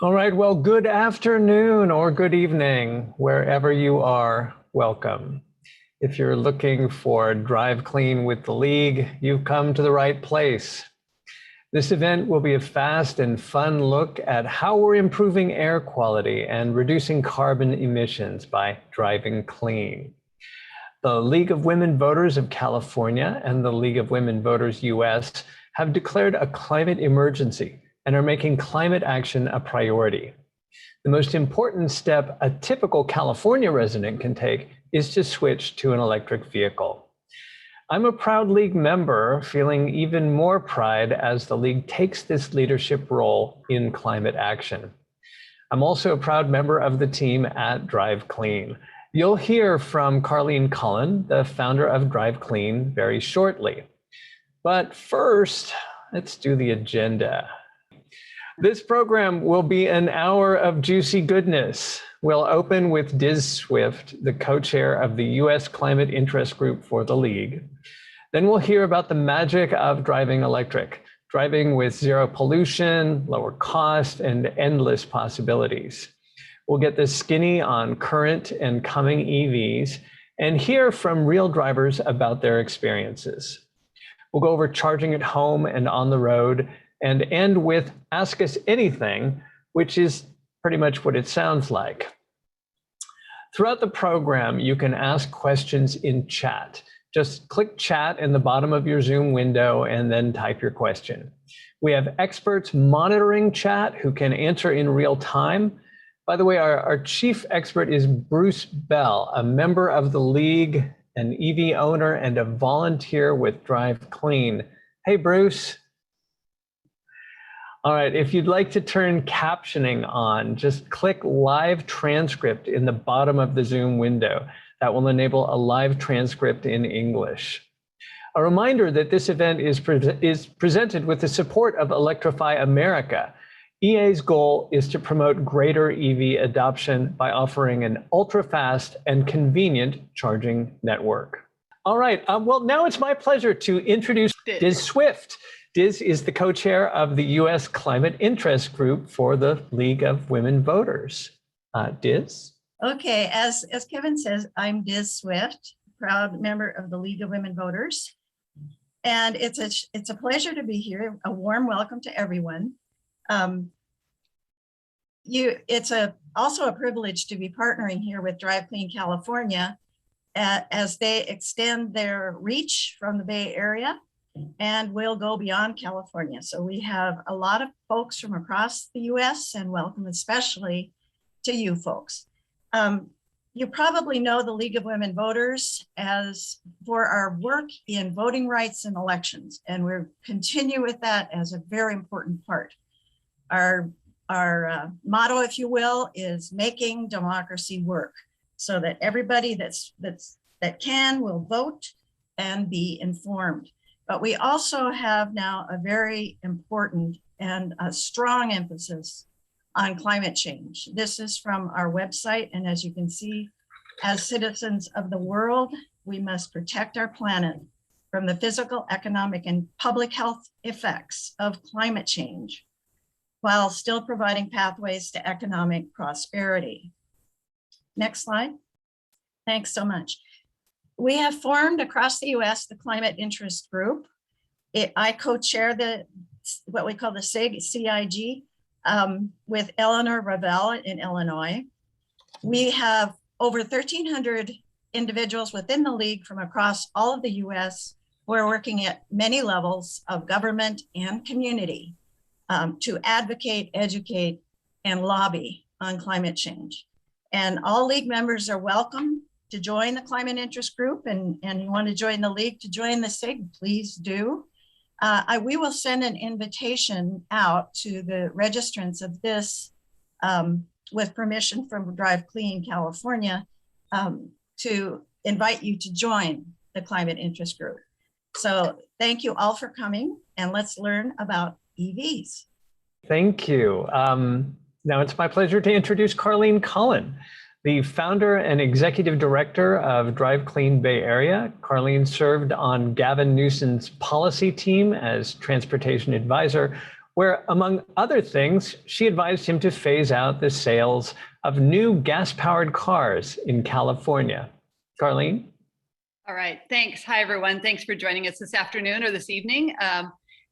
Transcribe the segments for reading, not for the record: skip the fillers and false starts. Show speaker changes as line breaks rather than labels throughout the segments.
All right, well, good afternoon or good evening, wherever you are, welcome. If you're looking for Drive Clean with the League, you've come to the right place. This event will be a fast and fun look at how we're improving air quality and reducing carbon emissions by driving clean. The League of Women Voters of California and the League of Women Voters US have declared a climate emergency and are making climate action a priority. The most important step a typical California resident can take is to switch to an electric vehicle. I'm a proud League member, feeling even more pride as the League takes this leadership role in climate action. I'm also a proud member of the team at Drive Clean. You'll hear from Carleen Cullen, the founder of Drive Clean, very shortly. But first, let's do the agenda. This program will be an hour of juicy goodness. We'll open with Diz Swift, the co-chair of the U.S. Climate Interest Group for the League. Then we'll hear about the magic of driving electric, driving with zero pollution, lower cost, and endless possibilities. We'll get the skinny on current and coming EVs and hear from real drivers about their experiences. We'll go over charging at home and on the road, and end with Ask Us Anything, which is pretty much what it sounds like. Throughout the program, you can ask questions in chat. Just click chat in the bottom of your Zoom window and then type your question. We have experts monitoring chat who can answer in real time. By the way, our chief expert is Bruce Bell, a member of the League, an EV owner, and a volunteer with Drive Clean. Hey, Bruce. All right, if you'd like to turn captioning on, just click live transcript in the bottom of the Zoom window. That will enable a live transcript in English. A reminder that this event is presented with the support of Electrify America. EA's goal is to promote greater EV adoption by offering an ultra-fast and convenient charging network. All right, well, now it's my pleasure to introduce Diz Swift. Diz is the co-chair of the U.S. Climate Interest Group for the League of Women Voters. Diz?
Okay, as Kevin says, I'm Diz Swift, proud member of the League of Women Voters. And it's a pleasure to be here. A warm welcome to everyone. It's also a privilege to be partnering here with Drive Clean California as they extend their reach from the Bay Area and will go beyond California. So we have a lot of folks from across the US, and welcome especially to you folks. You probably know the League of Women Voters as for our work in voting rights and elections, and we'll continue with that as a very important part. Our motto, if you will, is making democracy work so that everybody that can will vote and be informed. But we also have now a very important and a strong emphasis on climate change. This is from our website, and as you can see, as citizens of the world, we must protect our planet from the physical, economic, and public health effects of climate change, while still providing pathways to economic prosperity. Next slide. Thanks so much. We have formed across the US the Climate Interest Group. I co-chair what we call the CIG with Eleanor Ravel in Illinois. We have over 1,300 individuals within the League from across all of the US who are working at many levels of government and community to advocate, educate, and lobby on climate change. And all League members are welcome to join the Climate Interest Group, and you want to join the League to join the SIG, please do. We will send an invitation out to the registrants of this with permission from Drive Clean California to invite you to join the Climate Interest Group. So thank you all for coming, and let's learn about EVs.
Thank you. Now it's my pleasure to introduce Carleen Cullen, the founder and executive director of Drive Clean Bay Area. Carleen served on Gavin Newsom's policy team as transportation advisor, where, among other things, she advised him to phase out the sales of new gas-powered cars in California. Carleen?
All right, thanks. Hi, everyone. Thanks for joining us this afternoon or this evening.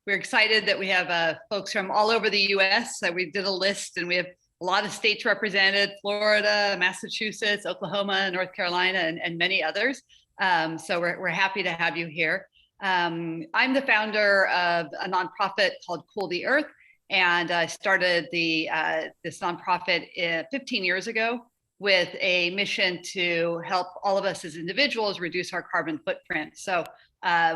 We're excited that we have folks from all over the US. We did a list and we have a lot of states represented: Florida, Massachusetts, Oklahoma, North Carolina, and many others. So we're happy to have you here. I'm the founder of a nonprofit called Cool the Earth, and I started this nonprofit 15 years ago with a mission to help all of us as individuals reduce our carbon footprint. So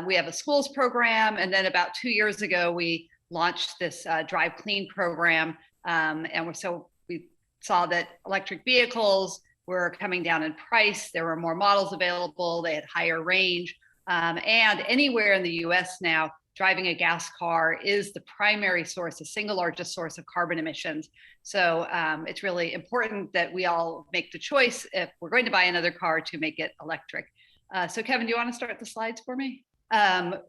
we have a schools program, and then about 2 years ago, we launched this Drive Clean program, and so we saw that electric vehicles were coming down in price. There were more models available. They had higher range. And anywhere in the US now, driving a gas car is the primary source, the single largest source of carbon emissions. So it's really important that we all make the choice, if we're going to buy another car, to make it electric. So Kevin, do you want to start the slides for me?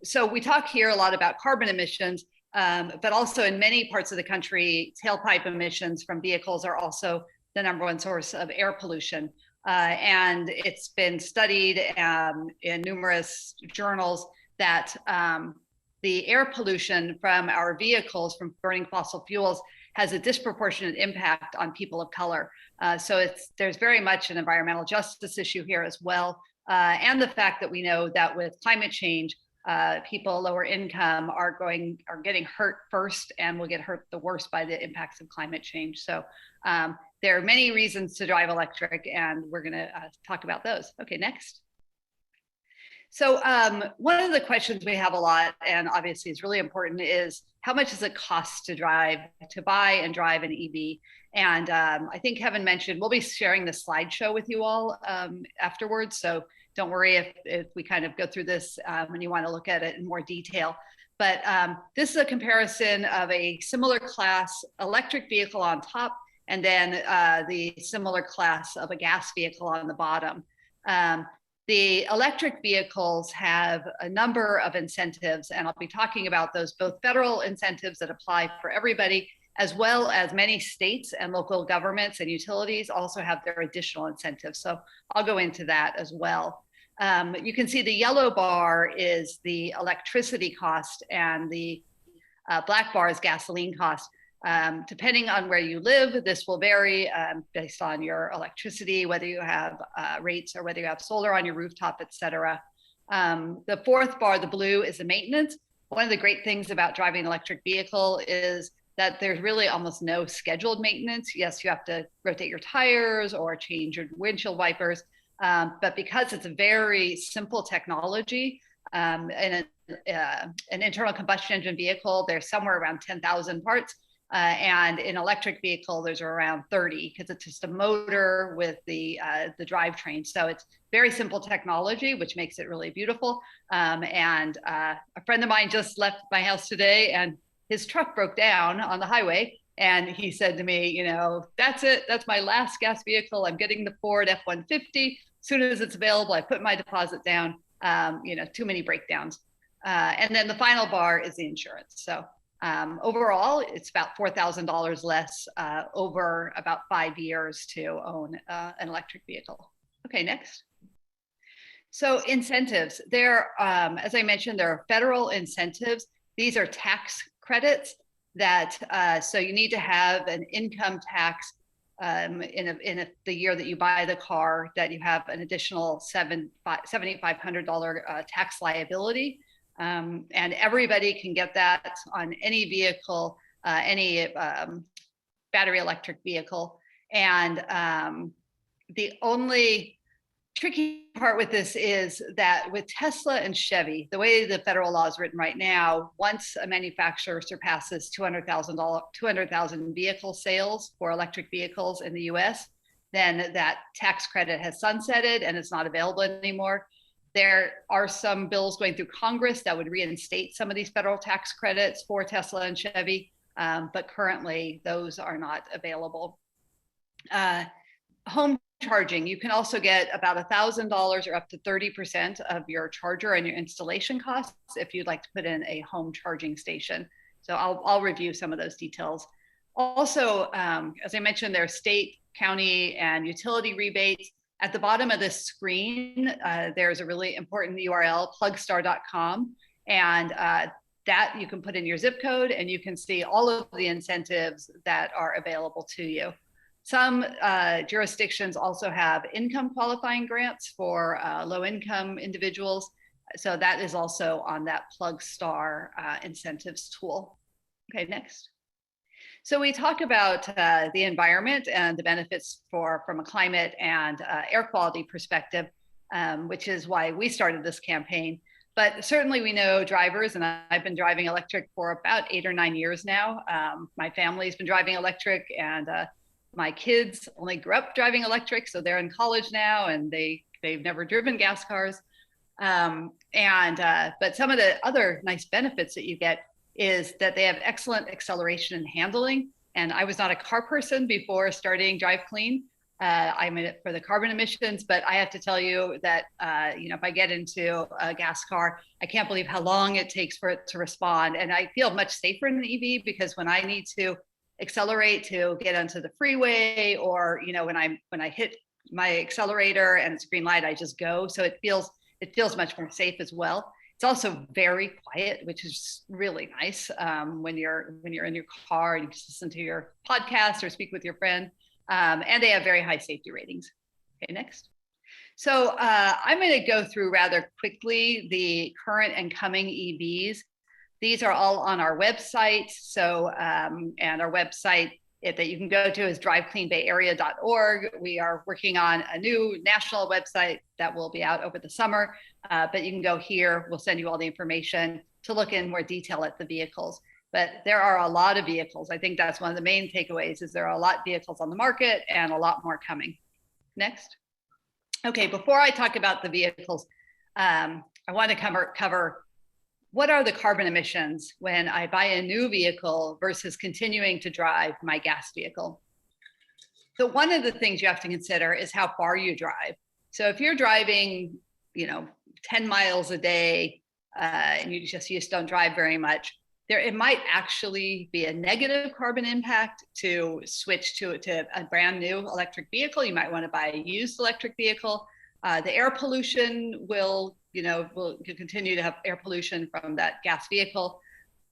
So we talk here a lot about carbon emissions, but also in many parts of the country, tailpipe emissions from vehicles are also the #1 source of air pollution. And it's been studied in numerous journals that the air pollution from our vehicles from burning fossil fuels has a disproportionate impact on people of color. So there's very much an environmental justice issue here as well. And the fact that we know that with climate change, people lower income are getting hurt first and will get hurt the worst by the impacts of climate change. So there are many reasons to drive electric, and we're going to talk about those. Okay, next. So one of the questions we have a lot, and obviously is really important, is how much does it cost to buy and drive an EV? And I think Kevin mentioned we'll be sharing the slideshow with you all afterwards. So don't worry if we kind of go through this when you want to look at it in more detail. But this is a comparison of a similar class electric vehicle on top, and then the similar class of a gas vehicle on the bottom. The electric vehicles have a number of incentives, and I'll be talking about those, both federal incentives that apply for everybody, as well as many states and local governments and utilities also have their additional incentives. So I'll go into that as well. You can see the yellow bar is the electricity cost, and the black bar is gasoline cost. Depending on where you live, this will vary based on your electricity, whether you have rates or whether you have solar on your rooftop, et cetera. The fourth bar, the blue, is the maintenance. One of the great things about driving an electric vehicle is that there's really almost no scheduled maintenance. Yes, you have to rotate your tires or change your windshield wipers, but because it's a very simple technology, in an internal combustion engine vehicle, there's somewhere around 10,000 parts. And in electric vehicle, there's around 30, because it's just a motor with the drivetrain. So it's very simple technology, which makes it really beautiful. And a friend of mine just left my house today, and his truck broke down on the highway. And he said to me, you know, that's it. That's my last gas vehicle. I'm getting the Ford F-150. As soon as it's available, I put my deposit down. You know, too many breakdowns. And then the final bar is the insurance. So overall, it's about $4,000 less over about 5 years to own an electric vehicle. Okay, next. So incentives. As I mentioned, there are federal incentives. These are tax credits that, so you need to have an income tax in the year that you buy the car, that you have an additional $7,500 tax liability. And everybody can get that on any vehicle, any battery electric vehicle. And the only tricky part with this is that with Tesla and Chevy, the way the federal law is written right now, once a manufacturer surpasses 200,000 vehicle sales for electric vehicles in the US, then that tax credit has sunsetted and it's not available anymore. There are some bills going through Congress that would reinstate some of these federal tax credits for Tesla and Chevy, but currently those are not available. Home charging, you can also get about $1,000 or up to 30% of your charger and your installation costs if you'd like to put in a home charging station. So I'll review some of those details. Also, as I mentioned, there are state, county, and utility rebates. At the bottom of this screen, there's a really important URL, plugstar.com, and that you can put in your zip code and you can see all of the incentives that are available to you. Some jurisdictions also have income qualifying grants for low-income individuals. So that is also on that PlugStar incentives tool. Okay, next. So we talk about the environment and the benefits from a climate and air quality perspective, which is why we started this campaign. But certainly we know drivers, and I've been driving electric for about 8 or 9 years now. My family's been driving electric, and my kids only grew up driving electric, so they're in college now, and they've never driven gas cars. But some of the other nice benefits that you get is that they have excellent acceleration and handling. And I was not a car person before starting Drive Clean. I'm in it for the carbon emissions, but I have to tell you that, if I get into a gas car, I can't believe how long it takes for it to respond. And I feel much safer in the EV because when I need to accelerate to get onto the freeway, or, when I hit my accelerator and it's green light, I just go. So it feels much more safe as well. It's also very quiet, which is really nice when you're in your car and you just listen to your podcast or speak with your friend. And they have very high safety ratings. Okay, next. So I'm going to go through rather quickly the current and coming EVs. These are all on our website. So, and our website that you can go to is drivecleanbayarea.org. We are working on a new national website that will be out over the summer, but you can go here. We'll send you all the information to look in more detail at the vehicles. But there are a lot of vehicles. I think that's one of the main takeaways is there are a lot of vehicles on the market and a lot more coming. Next. Okay, before I talk about the vehicles, I want to cover what are the carbon emissions when I buy a new vehicle versus continuing to drive my gas vehicle. So one of the things you have to consider is how far you drive. So if you're driving, 10 miles a day and you just don't drive very much, it might actually be a negative carbon impact to switch to a brand new electric vehicle. You might want to buy a used electric vehicle. The air pollution will continue to have air pollution from that gas vehicle.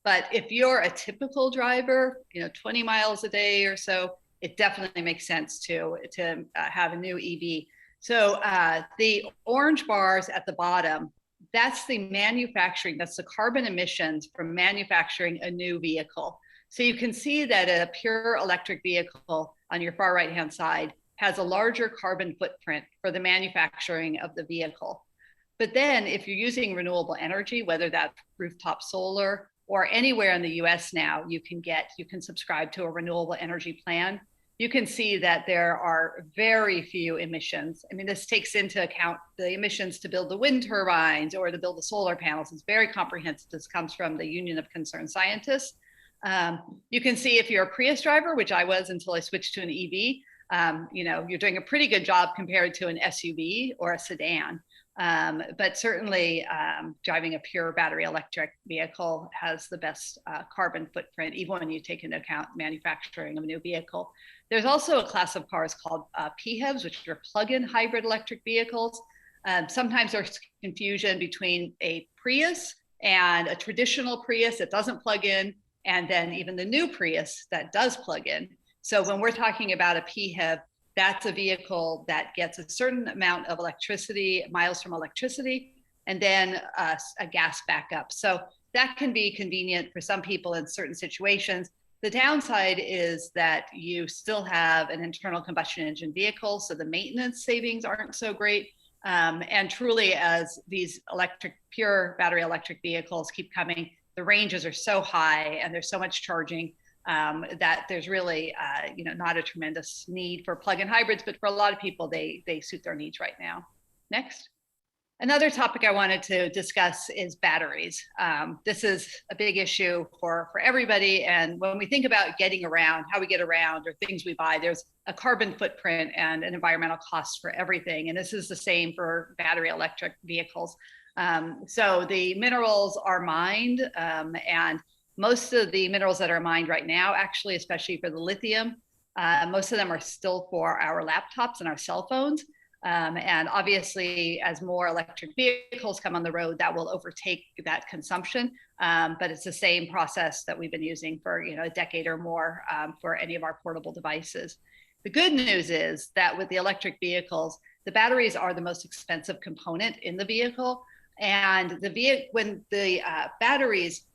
But if you're a typical driver, 20 miles a day or so, it definitely makes sense to have a new EV. So the orange bars at the bottom, that's the carbon emissions from manufacturing a new vehicle. So you can see that a pure electric vehicle on your far right-hand side has a larger carbon footprint for the manufacturing of the vehicle. But then if you're using renewable energy, whether that's rooftop solar or anywhere in the US now, you can subscribe to a renewable energy plan. You can see that there are very few emissions. I mean, this takes into account the emissions to build the wind turbines or to build the solar panels. It's very comprehensive. This comes from the Union of Concerned Scientists. You can see if you're a Prius driver, which I was until I switched to an EV, you're doing a pretty good job compared to an SUV or a sedan. But certainly driving a pure battery electric vehicle has the best carbon footprint, even when you take into account manufacturing of a new vehicle. There's also a class of cars called PHEVs, which are plug-in hybrid electric vehicles. Sometimes there's confusion between a Prius and a traditional Prius that doesn't plug in, and then even the new Prius that does plug in. So when we're talking about a PHEV, that's a vehicle that gets a certain amount of electricity, miles from electricity, and then a gas backup. So that can be convenient for some people in certain situations. The downside is that you still have an internal combustion engine vehicle, so the maintenance savings aren't so great. And truly, as these pure battery electric vehicles keep coming, the ranges are so high and there's so much charging that there's really, not a tremendous need for plug-in hybrids, but for a lot of people, they suit their needs right now. Next. Another topic I wanted to discuss is batteries. This is a big issue for everybody. And when we think about getting around, how we get around or things we buy, there's a carbon footprint and an environmental cost for everything. And this is the same for battery electric vehicles. So the minerals are mined and most of the minerals that are mined right now, actually, especially for the lithium, most of them are still for our laptops and our cell phones. And obviously, as more electric vehicles come on the road, that will overtake that consumption. But it's the same process that we've been using for a decade or more for any of our portable devices. The good news is that with the electric vehicles, the batteries are the most expensive component in the vehicle. And when the batteries,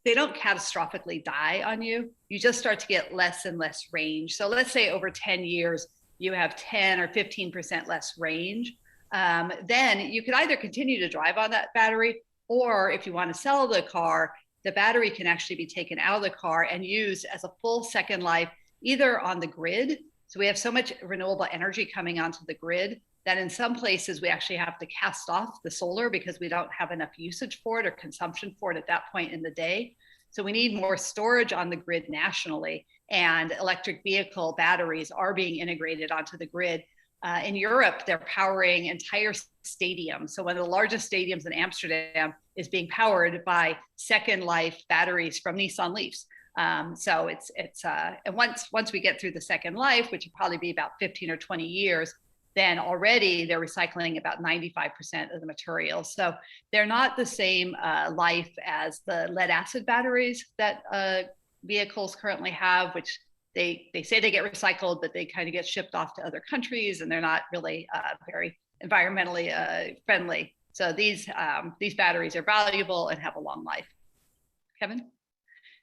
they don't catastrophically die on you. You just start to get less and less range. So let's say over 10 years, you have 10 or 15% less range. Then you could either continue to drive on that battery, or if you want to sell the car, the battery can actually be taken out of the car and used as a full second life, either on the grid. So we have so much renewable energy coming onto the grid that in some places we actually have to cast off the solar because we don't have enough usage for it or consumption for it at that point in the day. So we need more storage on the grid nationally, and electric vehicle batteries are being integrated onto the grid. In Europe, they're powering entire stadiums. So one of the largest stadiums in Amsterdam is being powered by second life batteries from Nissan Leafs. So and once we get through the second life, which will probably be about 15 or 20 years, then already they're recycling about 95% of the materials. So they're not the same life as the lead acid batteries that vehicles currently have, which they say they get recycled, but they kind of get shipped off to other countries, and they're not really very environmentally friendly. So these batteries are valuable and have a long life. Kevin?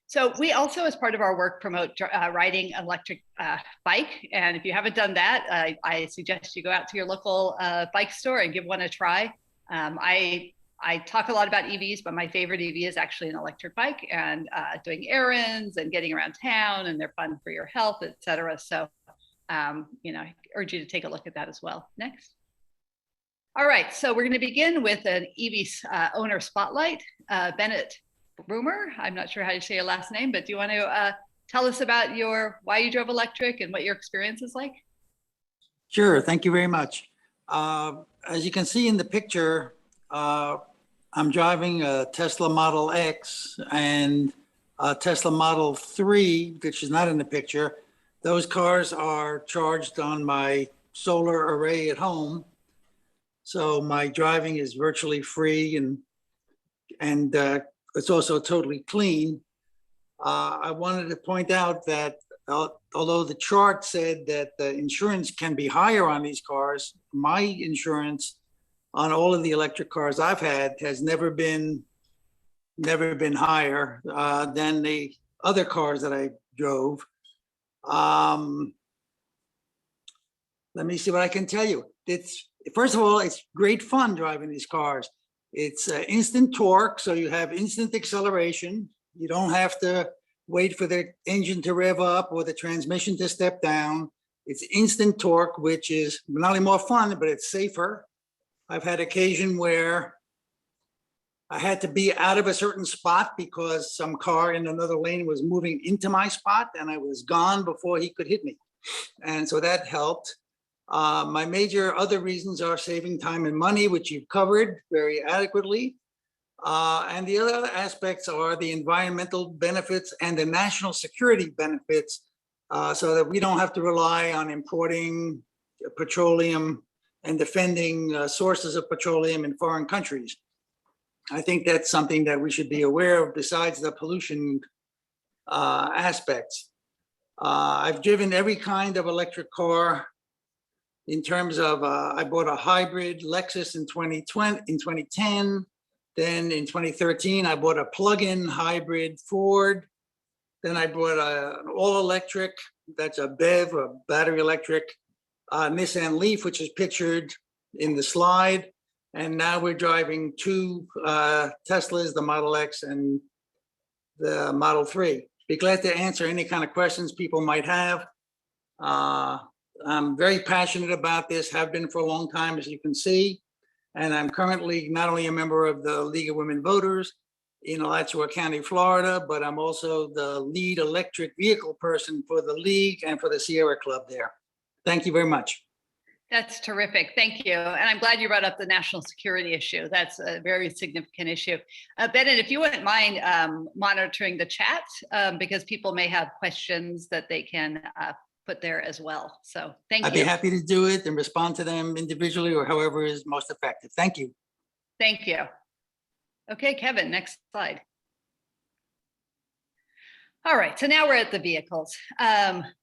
So we also, as part of our work, promote riding an electric bike. And if you haven't done that, I suggest you go out to your local bike store and give one a try. I talk a lot about EVs, but my favorite EV is actually an electric bike, and doing errands and getting around town, and they're fun for your health, et cetera. So, I urge you to take a look at that as well. Next. All right, so we're going to begin with an EV owner spotlight. Bennett Brummer, I'm not sure how you say your last name, but do you want to tell us about why you drove electric and what your experience is like?
Sure, thank you very much. As you can see in the picture, I'm driving a Tesla Model X and a Tesla Model 3, which is not in the picture. Those cars are charged on my solar array at home. So my driving is virtually free, and it's also totally clean. I wanted to point out that although the chart said that the insurance can be higher on these cars, my insurance on all of the electric cars I've had has never been higher than the other cars that I drove. Let me see what I can tell you. First of all, it's great fun driving these cars. It's instant torque, so you have instant acceleration. You don't have to wait for the engine to rev up or the transmission to step down. It's instant torque, which is not only more fun, but it's safer. I've had occasion where I had to be out of a certain spot because some car in another lane was moving into my spot, and I was gone before he could hit me. And so that helped. My major other reasons are saving time and money, which you've covered very adequately. And the other aspects are the environmental benefits and the national security benefits, so that we don't have to rely on importing petroleum and defending sources of petroleum in foreign countries. I think that's something that we should be aware of besides the pollution aspects. I've driven every kind of electric car in terms of, I bought a hybrid Lexus in 2010. Then in 2013, I bought a plug-in hybrid Ford. Then I bought an all-electric, that's a BEV, a battery electric, Nissan Leaf, which is pictured in the slide. And now we're driving two Teslas, the Model X and the Model 3. Be glad to answer any kind of questions people might have. I'm very passionate about this, have been for a long time, as you can see. And I'm currently not only a member of the League of Women Voters in Alachua County, Florida, but I'm also the lead electric vehicle person for the League and for the Sierra Club there. Thank you very much.
That's terrific. Thank you. And I'm glad you brought up the national security issue. That's a very significant issue. Bennett, if you wouldn't mind monitoring the chat, because people may have questions that they can put there as well. So thank you.
I'd be happy to do it and respond to them individually or however is most effective. Thank you.
Thank you. Okay, Kevin, next slide. All right, so now we're at the vehicles.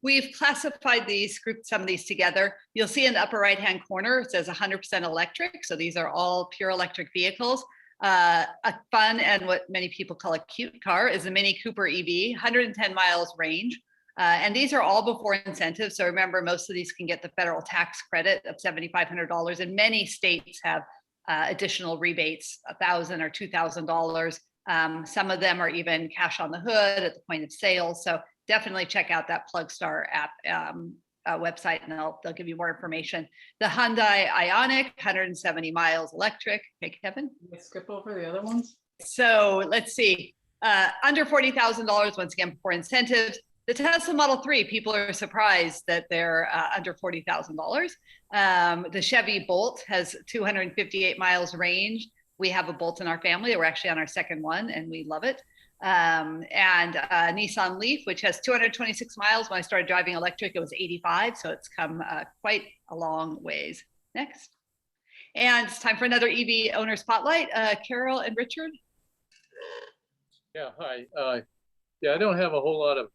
We've classified these, grouped some of these together. You'll see in the upper right-hand corner, it says 100% electric. So these are all pure electric vehicles. A fun and what many people call a cute car is a Mini Cooper EV, 110 miles range. And these are all before incentives. So remember, most of these can get the federal tax credit of $7,500. And many states have additional rebates, $1,000 or $2,000. Some of them are even cash on the hood at the point of sale. So definitely check out that Plugstar app website and they'll give you more information. The Hyundai Ioniq, 170 miles electric. Okay, Kevin?
Can we skip over the other ones?
So let's see, under $40,000 once again before incentives. The Tesla Model 3, people are surprised that they're under $40,000. The Chevy Bolt has 258 miles range. We have a Bolt in our family. We're actually on our second one and we love it. And Nissan Leaf, which has 226 miles. When I started driving electric, it was 85. So it's come quite a long ways. Next. And it's time for another EV owner spotlight. Carol and Richard.
Yeah, hi. Yeah, I don't have a whole lot of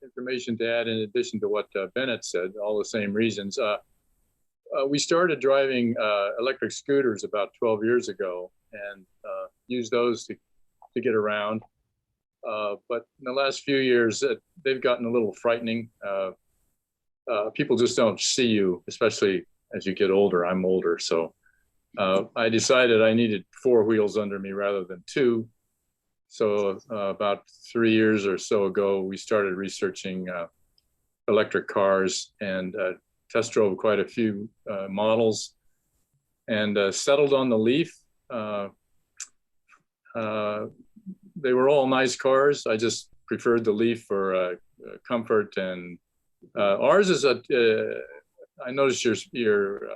information to add in addition to what Bennett said, all the same reasons. We started driving electric scooters about 12 years ago and used those to get around. But in the last few years, they've gotten a little frightening. People just don't see you, especially as you get older. I'm older, so I decided I needed 4 wheels under me rather than 2. So about 3 years or so ago, we started researching electric cars and test drove quite a few models and settled on the Leaf. They were all nice cars. I just preferred the Leaf for comfort, and ours is I noticed your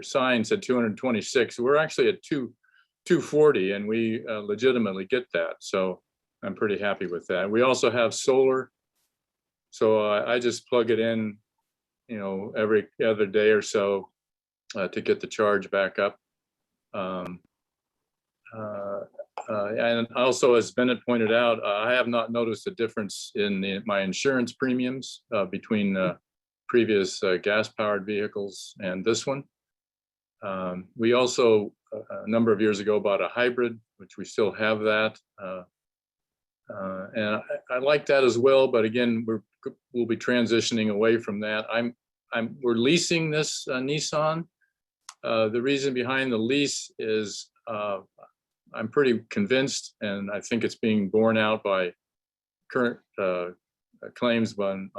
sign said 226. We're actually at 240, and we legitimately get that. So I'm pretty happy with that. We also have solar, so I just plug it in, you know, every other day or so to get the charge back up. And also, as Bennett pointed out, I have not noticed a difference in my insurance premiums between previous gas-powered vehicles and this one. We also, a number of years ago, bought a hybrid, which we still have that. And I like that as well, but again, we'll be transitioning away from that. We're leasing this Nissan. The reason behind the lease is I'm pretty convinced, and I think it's being borne out by current claims on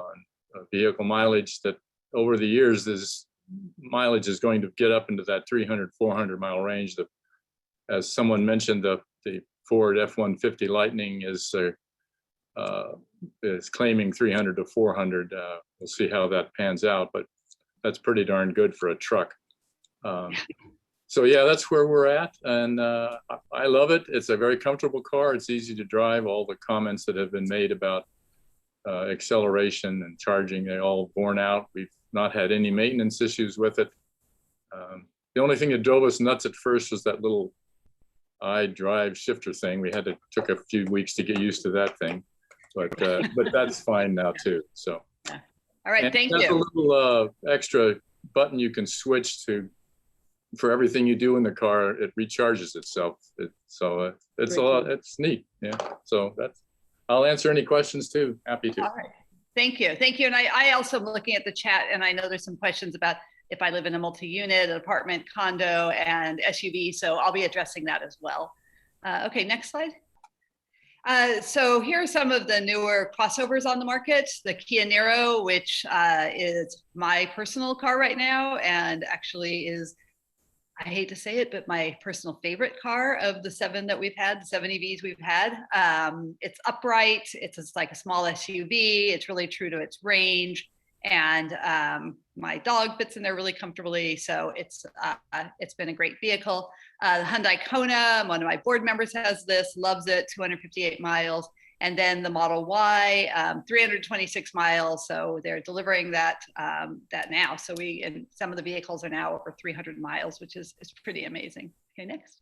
vehicle mileage, that over the years, this mileage is going to get up into that 300, 400 mile range. As someone mentioned, the Ford F-150 Lightning is claiming 300 to 400. We'll see how that pans out, but that's pretty darn good for a truck. So yeah, that's where we're at, and I love it. It's a very comfortable car. It's easy to drive. All the comments that have been made about acceleration and charging, they all borne out. We've not had any maintenance issues with it. The only thing that drove us nuts at first was that little iDrive shifter thing. We took a few weeks to get used to that thing, but that's fine now too. So.
Yeah. All right, thank you.
There's a little extra button you can switch to. For everything you do in the car, it recharges itself. It's a lot. It's neat. Yeah. So I'll answer any questions too. Happy to.
All right. Thank you. Thank you. And I also am looking at the chat, and I know there's some questions about if I live in a multi-unit, an apartment, condo, and SUV. So I'll be addressing that as well. Okay, next slide. So here are some of the newer crossovers on the market. The Kia Niro, which is my personal car right now, and actually is, I hate to say it, but my personal favorite car of the 7 that we've had, the 7 EVs we've had. It's upright. It's like a small SUV. It's really true to its range. And my dog fits in there really comfortably. So it's been a great vehicle. The Hyundai Kona, one of my board members has this, loves it, 258 miles. And then the Model Y, 326 miles. So they're delivering that now. So and some of the vehicles are now over 300 miles, which is pretty amazing. Okay, next.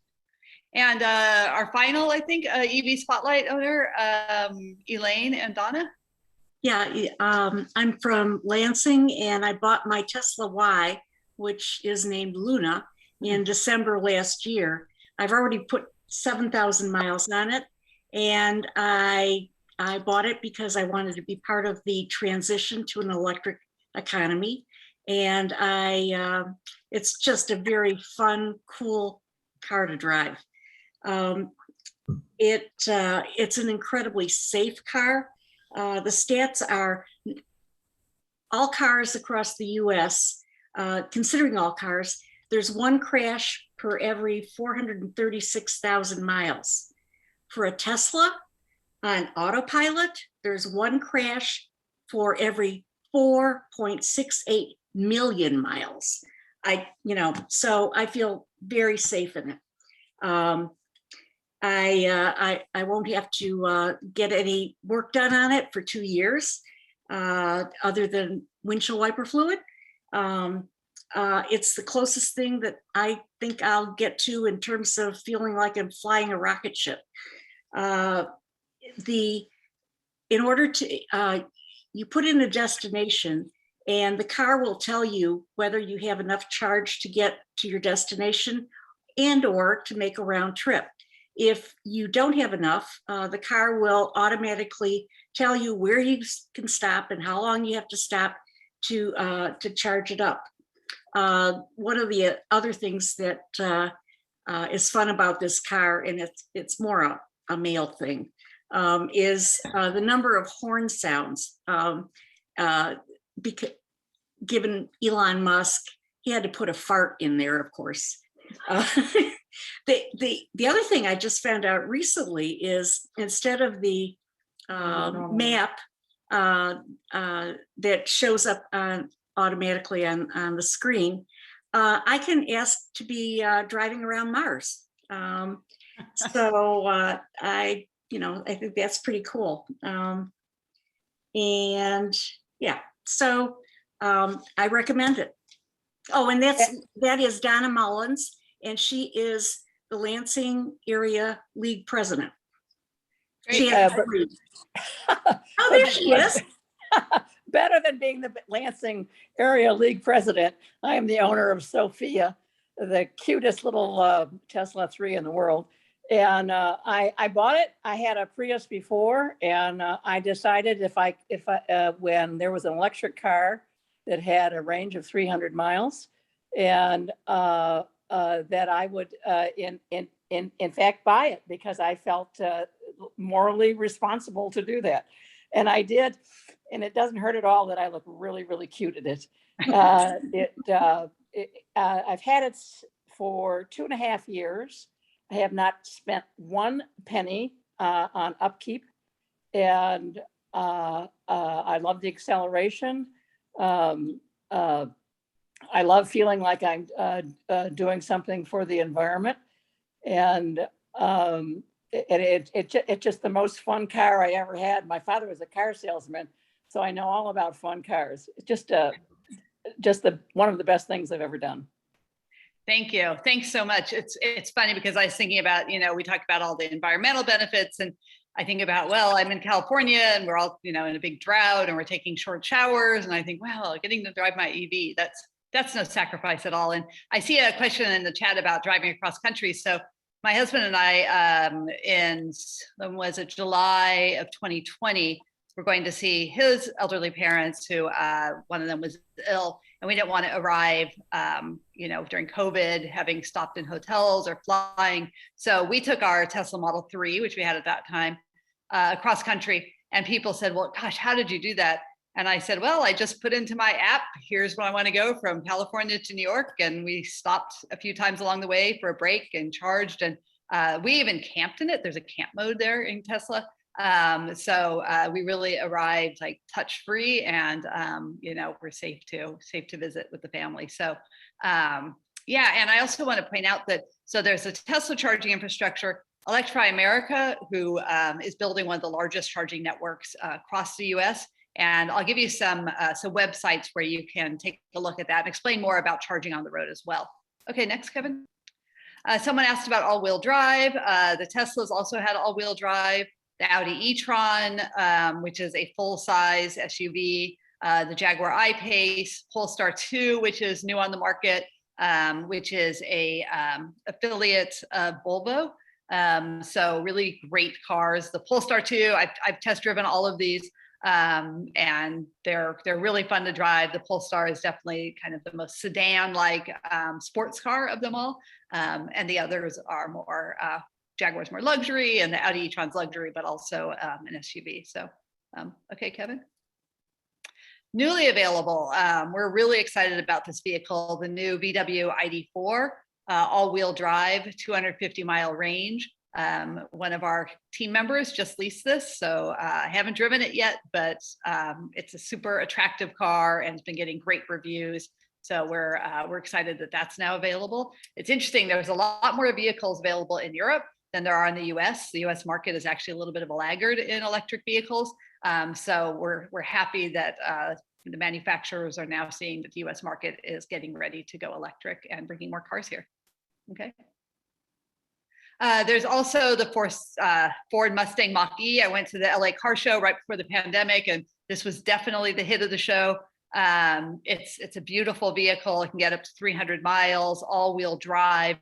And our final, I think, EV Spotlight owner, Elaine and Donna.
Yeah, I'm from Lansing, and I bought my Tesla Y, which is named Luna, in December last year. I've already put 7,000 miles on it, and I bought it because I wanted to be part of the transition to an electric economy. And it's just a very fun, cool car to drive. It's an incredibly safe car. The stats are all cars across the US, considering all cars, there's one crash per every 436,000 miles. For a Tesla on autopilot, there's one crash for every 4.68 million miles. So I feel very safe in it. I won't have to get any work done on it for 2 years, other than windshield wiper fluid. It's the closest thing that I think I'll get to in terms of feeling like I'm flying a rocket ship. In order to, you put in a destination, and the car will tell you whether you have enough charge to get to your destination and or to make a round trip. If you don't have enough, the car will automatically tell you where you can stop and how long you have to stop to charge it up. One of the other things that is fun about this car, and it's more a male thing, is the number of horn sounds. Given Elon Musk, he had to put a fart in there, of course. The other thing I just found out recently is, instead of the map that shows up automatically on the screen, I can ask to be driving around Mars. So I think that's pretty cool. And yeah, so I recommend it. Oh, and that is Donna Mullins, and she is the Lansing Area League president. She has oh, there she is.
Better than being the Lansing Area League president, I am the owner of Sophia, the cutest little Tesla 3 in the world. And I bought it. I had a Prius before, and I decided if I when there was an electric car that had a range of 300 miles, and that I would in fact buy it, because I felt morally responsible to do that. And I did, and it doesn't hurt at all that I look really, really cute in it. I've had it for 2.5 years. I have not spent one penny on upkeep, and I love the acceleration. I love feeling like I'm doing something for the environment, and it's just the most fun car I ever had. My father was a car salesman, so I know all about fun cars. It's just one of the best things I've ever done.
Thank you. Thanks so much. It's funny because I was thinking about, we talked about all the environmental benefits, and I think about, well, I'm in California and we're all, in a big drought and we're taking short showers. And I think, well, getting to drive my EV, that's no sacrifice at all. And I see a question in the chat about driving across country. So my husband and I, in July of 2020, we're going to see his elderly parents, who one of them was ill, and we didn't want to arrive, during COVID, having stopped in hotels or flying. So we took our Tesla Model 3, which we had at that time, across country. And people said, well, gosh, how did you do that? And I said, well, I just put into my app, here's where I want to go from California to New York. And we stopped a few times along the way for a break and charged. And we even camped in it. There's a camp mode there in Tesla. So we really arrived like touch free, and we're safe to visit with the family. So yeah, and I also want to point out that there's a Tesla charging infrastructure. Electrify America, who is building one of the largest charging networks across the U.S. And I'll give you some websites where you can take a look at that and explain more about charging on the road as well. Okay, next, Kevin. Someone asked about all-wheel drive. The Teslas also had all-wheel drive. The Audi e-tron, which is a full-size SUV. The Jaguar I-Pace, Polestar 2, which is new on the market, which is a affiliate of Volvo. So really great cars. The Polestar 2, I've test driven all of these, and they're really fun to drive. The Polestar is definitely kind of the most sedan-like sports car of them all, and the others are more Jaguar's more luxury, and the Audi e-tron's luxury, but also an SUV. So, okay, Kevin. Newly available, we're really excited about this vehicle, the new VW ID4. All-wheel drive, 250-mile range. One of our team members just leased this, so I haven't driven it yet, but it's a super attractive car and it's been getting great reviews. So we're excited that that's now available. It's interesting, there's a lot more vehicles available in Europe than there are in the US. The US market is actually a little bit of a laggard in electric vehicles. So we're happy that the manufacturers are now seeing that the US market is getting ready to go electric and bringing more cars here. Okay. There's also the Ford Mustang Mach-E. I went to the LA car show right before the pandemic, and this was definitely the hit of the show. It's a beautiful vehicle. It can get up to 300 miles, all-wheel drive.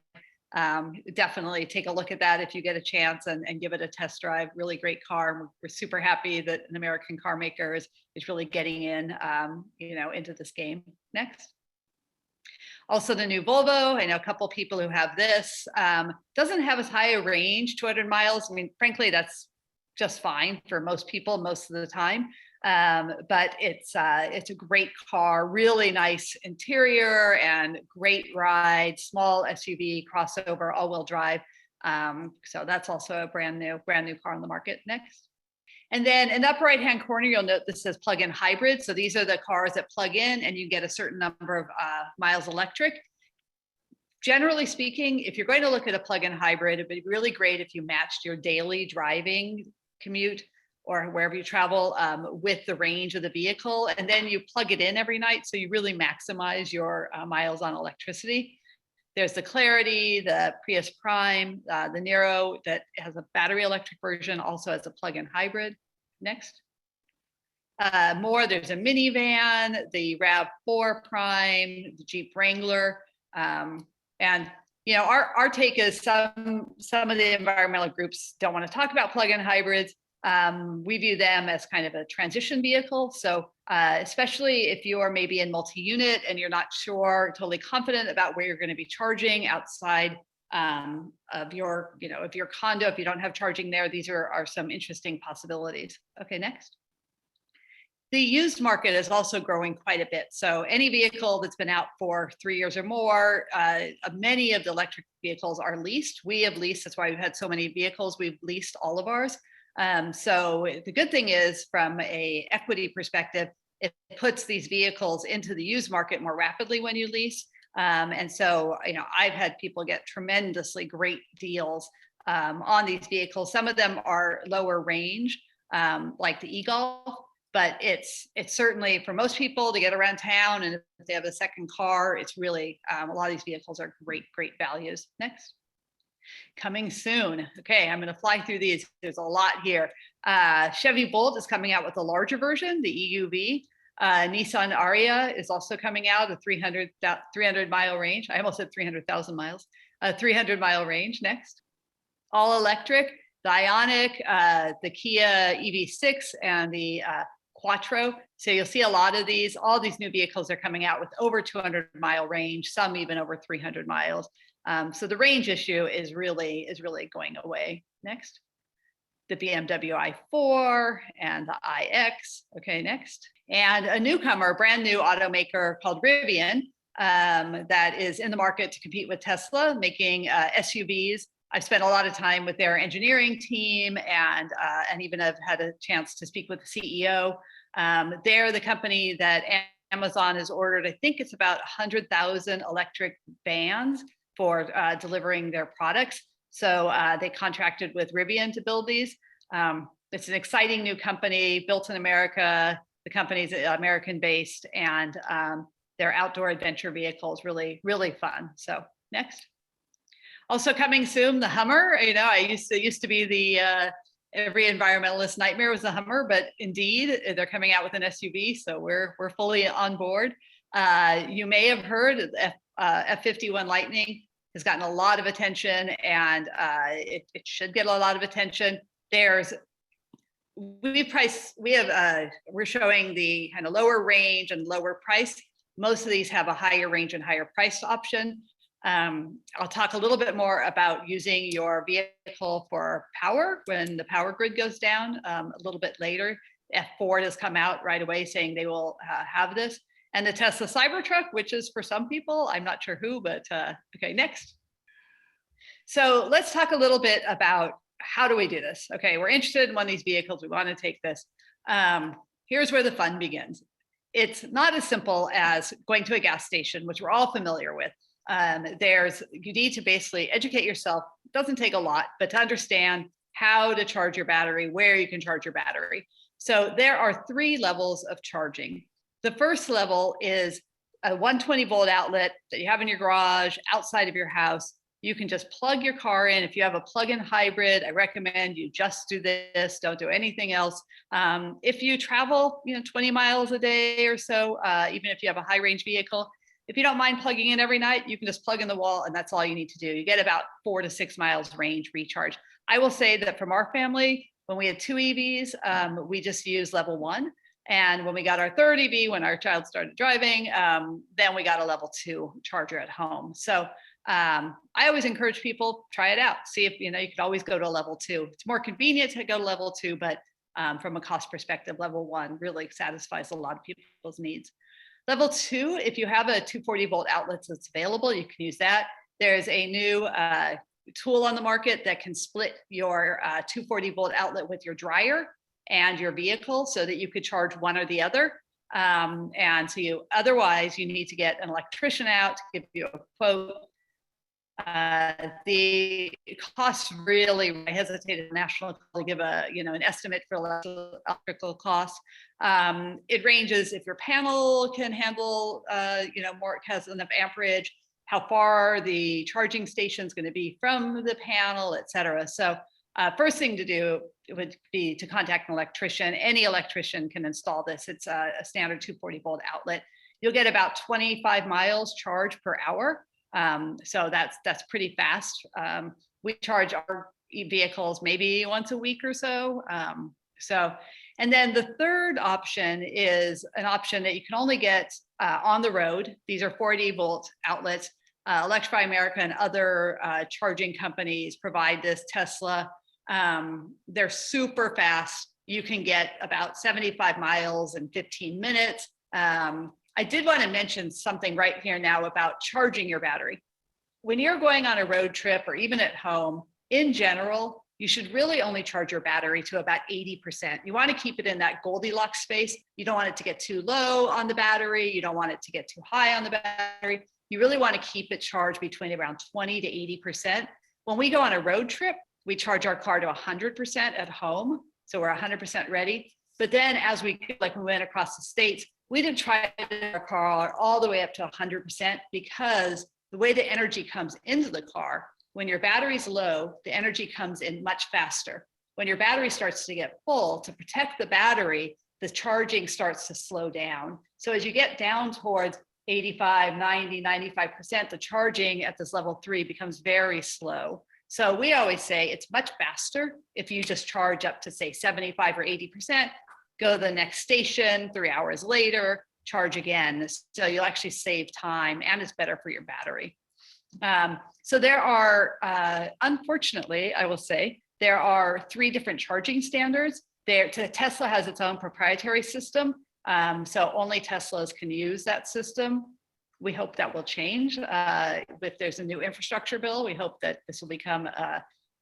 Definitely take a look at that if you get a chance and give it a test drive. Really great car. We're super happy that an American car maker is really getting in, into this game. Next. Also the new Volvo. I know a couple people who have this. Doesn't have as high a range, 200 miles. I mean, frankly, that's just fine for most people most of the time. But it's a great car, really nice interior and great ride, small SUV, crossover, all-wheel drive. So that's also a brand new car on the market. Next. And then in the upper right-hand corner, you'll note this says plug-in hybrid. So these are the cars that plug in and you get a certain number of miles electric. Generally speaking, if you're going to look at a plug-in hybrid, it'd be really great if you matched your daily driving commute or wherever you travel with the range of the vehicle, and then you plug it in every night, so you really maximize your miles on electricity. There's the Clarity, the Prius Prime, the Nero that has a battery electric version, also has a plug-in hybrid. Next. There's a minivan, the RAV4 Prime, the Jeep Wrangler, and our take is some of the environmental groups don't want to talk about plug-in hybrids. We view them as kind of a transition vehicle. So especially if you're maybe in multi-unit and you're not sure, totally confident about where you're going to be charging outside of your condo, if you don't have charging there, these are some interesting possibilities. Okay, next. The used market is also growing quite a bit. So any vehicle that's been out for 3 years or more, many of the electric vehicles are leased. We have leased, that's why we've had so many vehicles. We've leased all of ours. So the good thing is, from a equity perspective, it puts these vehicles into the used market more rapidly when you lease. And so, I've had people get tremendously great deals on these vehicles. Some of them are lower range, like the e-Golf, but it's certainly for most people to get around town. And if they have a second car, it's really, a lot of these vehicles are great values. Next. Coming soon. Okay, I'm going to fly through these. There's a lot here. Chevy Bolt is coming out with a larger version, the EUV. Nissan Ariya is also coming out, a 300 mile range. I almost said 300,000 miles. 300 mile range. Next. All electric, the Ioniq, the Kia EV6, and the Quattro. So you'll see a lot of these. All these new vehicles are coming out with over 200 mile range, some even over 300 miles. So the range issue is really going away. Next. The BMW i4 and the iX. Okay, next. And a newcomer, a brand new automaker called Rivian, that is in the market to compete with Tesla, making SUVs I've spent a lot of time with their engineering team, and even I've had a chance to speak with the CEO. They're the company that Amazon has ordered. I think it's about 100,000 electric vans for delivering their products. So they contracted with Rivian to build these. It's an exciting new company built in America. The company's American based, and their outdoor adventure vehicles really, really fun. So next. Also coming soon, the Hummer. You know, I used to be the every environmentalist nightmare was the Hummer, but indeed they're coming out with an SUV, so we're fully on board. You may have heard F-51 Lightning has gotten a lot of attention, and it should get a lot of attention. We're showing the kind of lower range and lower price. Most of these have a higher range and higher price option. I'll talk a little bit more about using your vehicle for power when the power grid goes down a little bit later. Ford has come out right away saying they will have this. And the Tesla Cybertruck, which is for some people, I'm not sure who, but okay, next. So let's talk a little bit about how do we do this? Okay, we're interested in one of these vehicles. We want to take this. Here's where the fun begins. It's not as simple as going to a gas station, which we're all familiar with. You need to basically educate yourself. It doesn't take a lot, but to understand how to charge your battery, where you can charge your battery. So there are 3 levels of charging. The first level is a 120 volt outlet that you have in your garage, outside of your house. You can just plug your car in. If you have a plug-in hybrid, I recommend you just do this, don't do anything else. If you travel, 20 miles a day or so, even if you have a high range vehicle, if you don't mind plugging in every night, you can just plug in the wall, and that's all you need to do. You get about 4 to 6 miles range recharge. I will say that from our family, when we had 2 EVs, we just used level 1. And when we got our 3rd EV, when our child started driving, then we got a level 2 charger at home. So I always encourage people, try it out. See if, you could always go to a level 2. It's more convenient to go to level 2, but from a cost perspective, level 1 really satisfies a lot of people's needs. Level 2, if you have a 240 volt outlet that's available, you can use that. There's a new tool on the market that can split your 240 volt outlet with your dryer and your vehicle so that you could charge one or the other. And so otherwise you need to get an electrician out to give you a quote. The costs really, I hesitated national to give an estimate for electrical costs. It ranges if your panel can handle, more, it has enough amperage, how far the charging station is going to be from the panel, et cetera. So first thing to do would be to contact an electrician. Any electrician can install this. It's a standard 240 volt outlet. You'll get about 25 miles charge per hour. So that's pretty fast. We charge our vehicles maybe once a week or so. And then the third option is an option that you can only get on the road. These are 40 volt outlets. Electrify America and other charging companies provide this. Tesla, they're super fast. You can get about 75 miles in 15 minutes. I did want to mention something right here now about charging your battery. When you're going on a road trip or even at home, in general, you should really only charge your battery to about 80%. You want to keep it in that Goldilocks space. You don't want it to get too low on the battery. You don't want it to get too high on the battery. You really want to keep it charged between around 20 to 80%. When we go on a road trip, we charge our car to 100% at home. So we're 100% ready. But then as we went across the states, we didn't try our car all the way up to 100% because the way the energy comes into the car, when your battery's low, the energy comes in much faster. When your battery starts to get full, to protect the battery, the charging starts to slow down. So as you get down towards 85, 90, 95%, the charging at this level 3 becomes very slow. So we always say it's much faster if you just charge up to say 75 or 80%, go to the next station, 3 hours later, charge again. So you'll actually save time and it's better for your battery. So there are, unfortunately, I will say, there are 3 different charging standards. Tesla has its own proprietary system. So only Teslas can use that system. We hope that will change. If there's a new infrastructure bill, we hope that this will become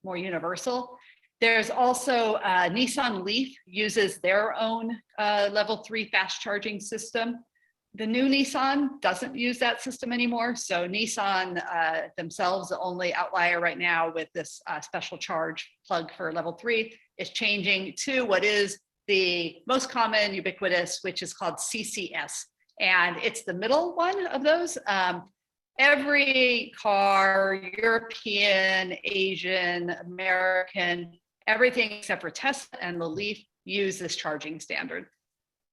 more universal. There's also Nissan Leaf uses their own level 3 fast charging system. The new Nissan doesn't use that system anymore. So Nissan themselves, the only outlier right now with this special charge plug for level 3, is changing to what is the most common ubiquitous, which is called CCS. And it's the middle one of those. Every car, European, Asian, American, everything except for Tesla and the Leaf use this charging standard.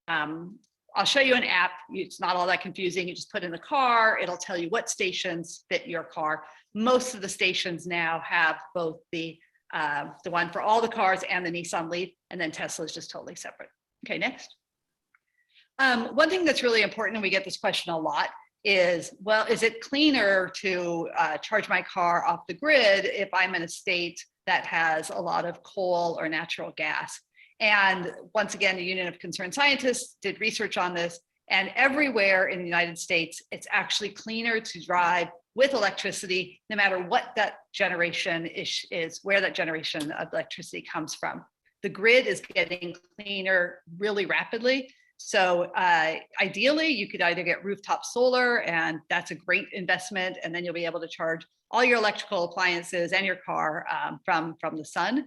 I'll show you an app. It's not all that confusing. You just put in the car. It'll tell you what stations fit your car. Most of the stations now have both the one for all the cars and the Nissan Leaf, and then Tesla is just totally separate. Okay, next. One thing that's really important, and we get this question a lot, is, well, is it cleaner to charge my car off the grid if I'm in a state that has a lot of coal or natural gas? And once again, the Union of Concerned Scientists did research on this, and everywhere in the United States, it's actually cleaner to drive with electricity, no matter what that generation is, where that generation of electricity comes from. The grid is getting cleaner really rapidly. So ideally, you could either get rooftop solar, and that's a great investment, and then you'll be able to charge all your electrical appliances and your car from the sun,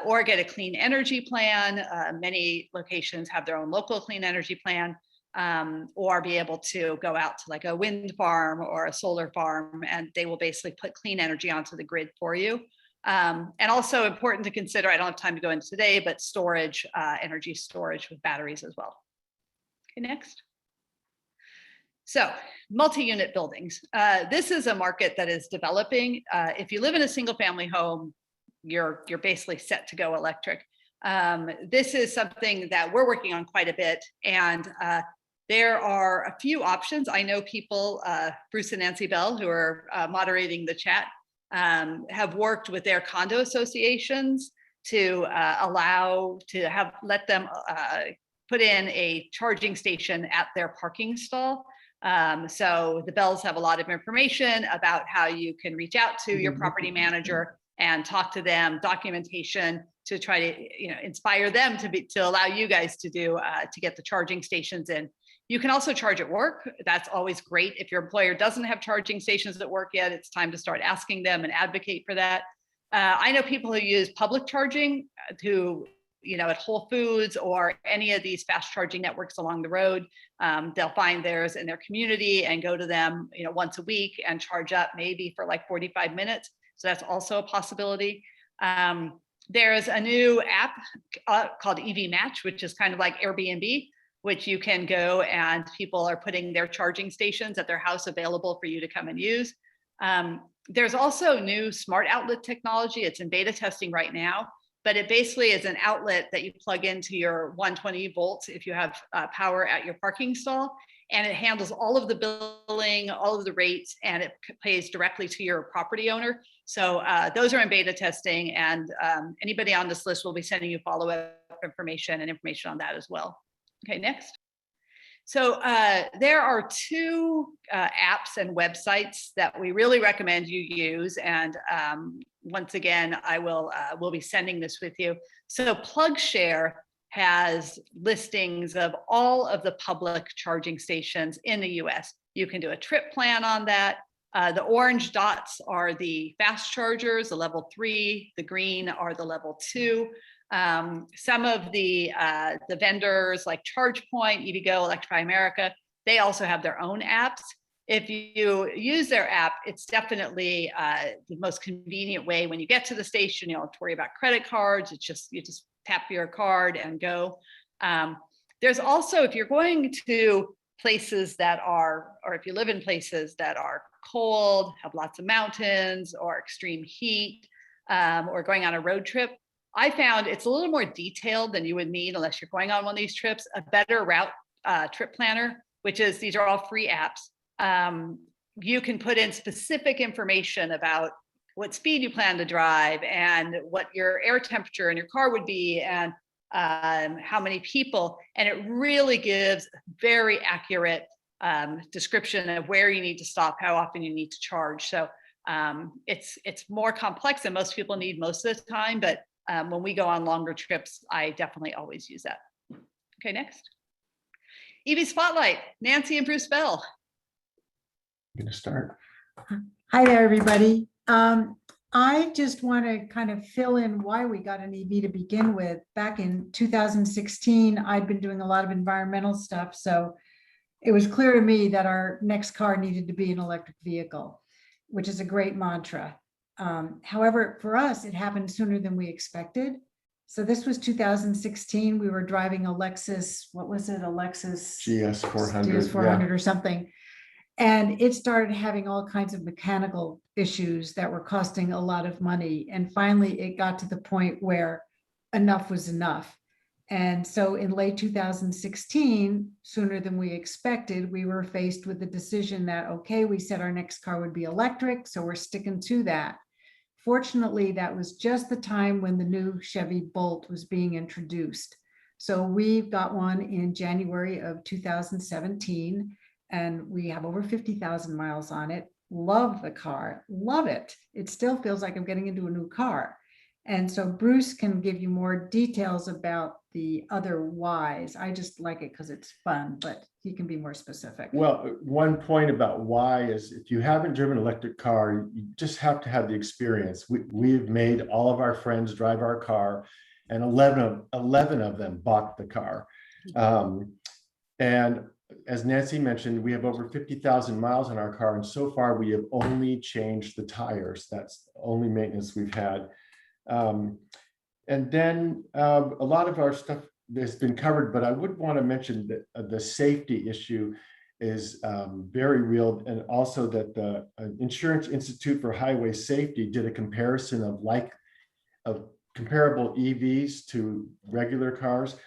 or get a clean energy plan. Many locations have their own local clean energy plan, or be able to go out to like a wind farm or a solar farm, and they will basically put clean energy onto the grid for you. And also important to consider, I don't have time to go into today, but storage, energy storage with batteries as well. Okay, next. So multi-unit buildings. This is a market that is developing. If you live in a single family home, you're basically set to go electric. This is something that we're working on quite a bit, and there are a few options. I know people, Bruce and Nancy Bell, who are moderating the chat, have worked with their condo associations to let them put in a charging station at their parking stall. So the Bells have a lot of information about how you can reach out to your property manager and talk to them, documentation to try to inspire them to allow you guys to get the charging stations in. You can also charge at work. That's always great. If your employer doesn't have charging stations at work yet, it's time to start asking them and advocate for that. I know people who use public charging who, at Whole Foods or any of these fast charging networks along the road. They'll find theirs in their community and go to them, once a week and charge up maybe for like 45 minutes. So that's also a possibility. There's a new app called EV Match, which is kind of like Airbnb, which you can go and people are putting their charging stations at their house available for you to come and use. There's also new smart outlet technology. It's in beta testing right now, but it basically is an outlet that you plug into your 120 volts if you have power at your parking stall, and it handles all of the billing, all of the rates, and it pays directly to your property owner. So those are in beta testing, and anybody on this list will be sending you follow-up information and information on that as well. Okay, next. So there are two apps and websites that we really recommend you use. And once again, we'll be sending this with you. So PlugShare has listings of all of the public charging stations in the US. You can do a trip plan on that. The orange dots are the fast chargers, the level 3, the green are the level 2. Some of the vendors like ChargePoint, EVgo, Electrify America, they also have their own apps. If you use their app, it's definitely the most convenient way. When you get to the station, you don't have to worry about credit cards. It's just, you just tap your card and go. There's also, if you're going to places that are, or if you live in places that are cold, have lots of mountains or extreme heat, or going on a road trip, I found it's a little more detailed than you would need unless you're going on one of these trips. A better route trip planner, which is, these are all free apps. You can put in specific information about what speed you plan to drive and what your air temperature in your car would be and how many people. And it really gives very accurate description of where you need to stop, how often you need to charge. So it's more complex than most people need most of the time, but when we go on longer trips, I definitely always use that. Okay, next. EV Spotlight, Nancy and Bruce Bell.
I'm gonna start.
Hi there, everybody. I just want to kind of fill in why we got an EV to begin with. Back in 2016, I'd been doing a lot of environmental stuff, so it was clear to me that our next car needed to be an electric vehicle, which is a great mantra. However, for us, it happened sooner than we expected. So this was 2016. We were driving a Lexus, what was it? A Lexus
GS 400.
GS 400 or something. And it started having all kinds of mechanical issues that were costing a lot of money. And finally, it got to the point where enough was enough. And so in late 2016, sooner than we expected, we were faced with the decision that, okay, we said our next car would be electric, so we're sticking to that. Fortunately, that was just the time when the new Chevy Bolt was being introduced. So we've got one in January of 2017. And we have over 50,000 miles on it. Love the car, love it. It still feels like I'm getting into a new car. And so Bruce can give you more details about the other whys. I just like it because it's fun, but he can be more specific.
Well, one point about why is if you haven't driven an electric car, you just have to have the experience. We've made all of our friends drive our car, and 11 of them bought the car. And as Nancy mentioned, we have over 50,000 miles on our car, and so far we have only changed the tires. That's the only maintenance we've had. And then a lot of our stuff has been covered, but I would want to mention that the safety issue is very real, and also that the Insurance Institute for Highway Safety did a comparison of comparable EVs to regular cars.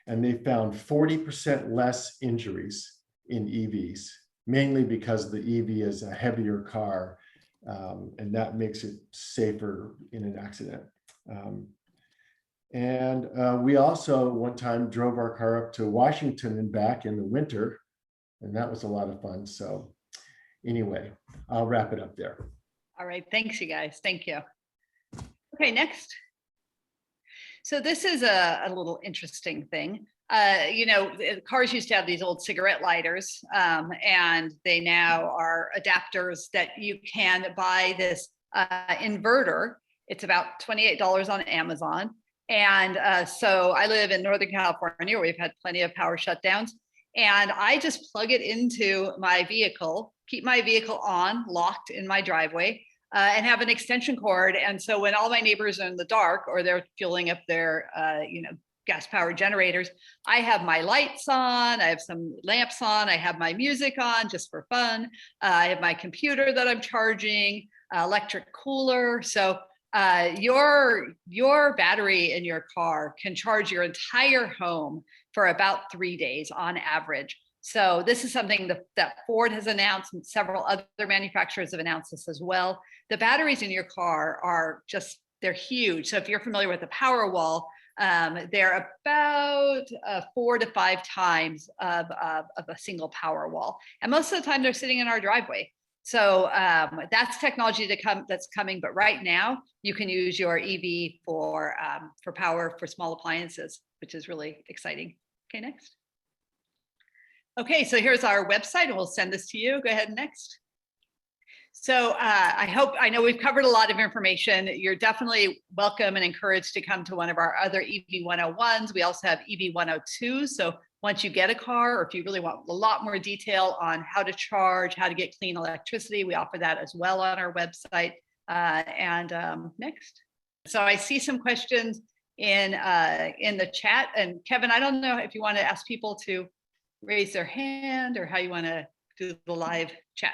And they found 40% less injuries in EVs, mainly because the EV is a heavier car, and that makes it safer in an accident. We also one time drove our car up to Washington and back in the winter, and that was a lot of fun. So anyway, I'll wrap it up there.
All right, thanks you guys, thank you. Okay, next. So this is a little interesting thing. Cars used to have these old cigarette lighters, and they now are adapters that you can buy this inverter. It's about $28 on Amazon. And so I live in Northern California, where we've had plenty of power shutdowns. And I just plug it into my vehicle, keep my vehicle on, locked in my driveway, and have an extension cord. And so when all my neighbors are in the dark or they're fueling up their, gas powered generators, I have my lights on, I have some lamps on, I have my music on just for fun. I have my computer that I'm charging, electric cooler. So your battery in your car can charge your entire home for about 3 days on average. So this is something that Ford has announced, and several other manufacturers have announced this as well. The batteries in your car are they're huge. So if you're familiar with the Powerwall, they're about 4 to 5 times of a single Powerwall. And most of the time they're sitting in our driveway. So that's technology that's coming. But right now you can use your EV for power for small appliances, which is really exciting. Okay, next. Okay, so here's our website, and we'll send this to you. Go ahead, next. So I know we've covered a lot of information. You're definitely welcome and encouraged to come to one of our other EV 101s. We also have EV 102s. So once you get a car, or if you really want a lot more detail on how to charge, how to get clean electricity, we offer that as well on our website. Next. So I see some questions in the chat. And Kevin, I don't know if you want to ask people to raise their hand or how you want to do the live chat.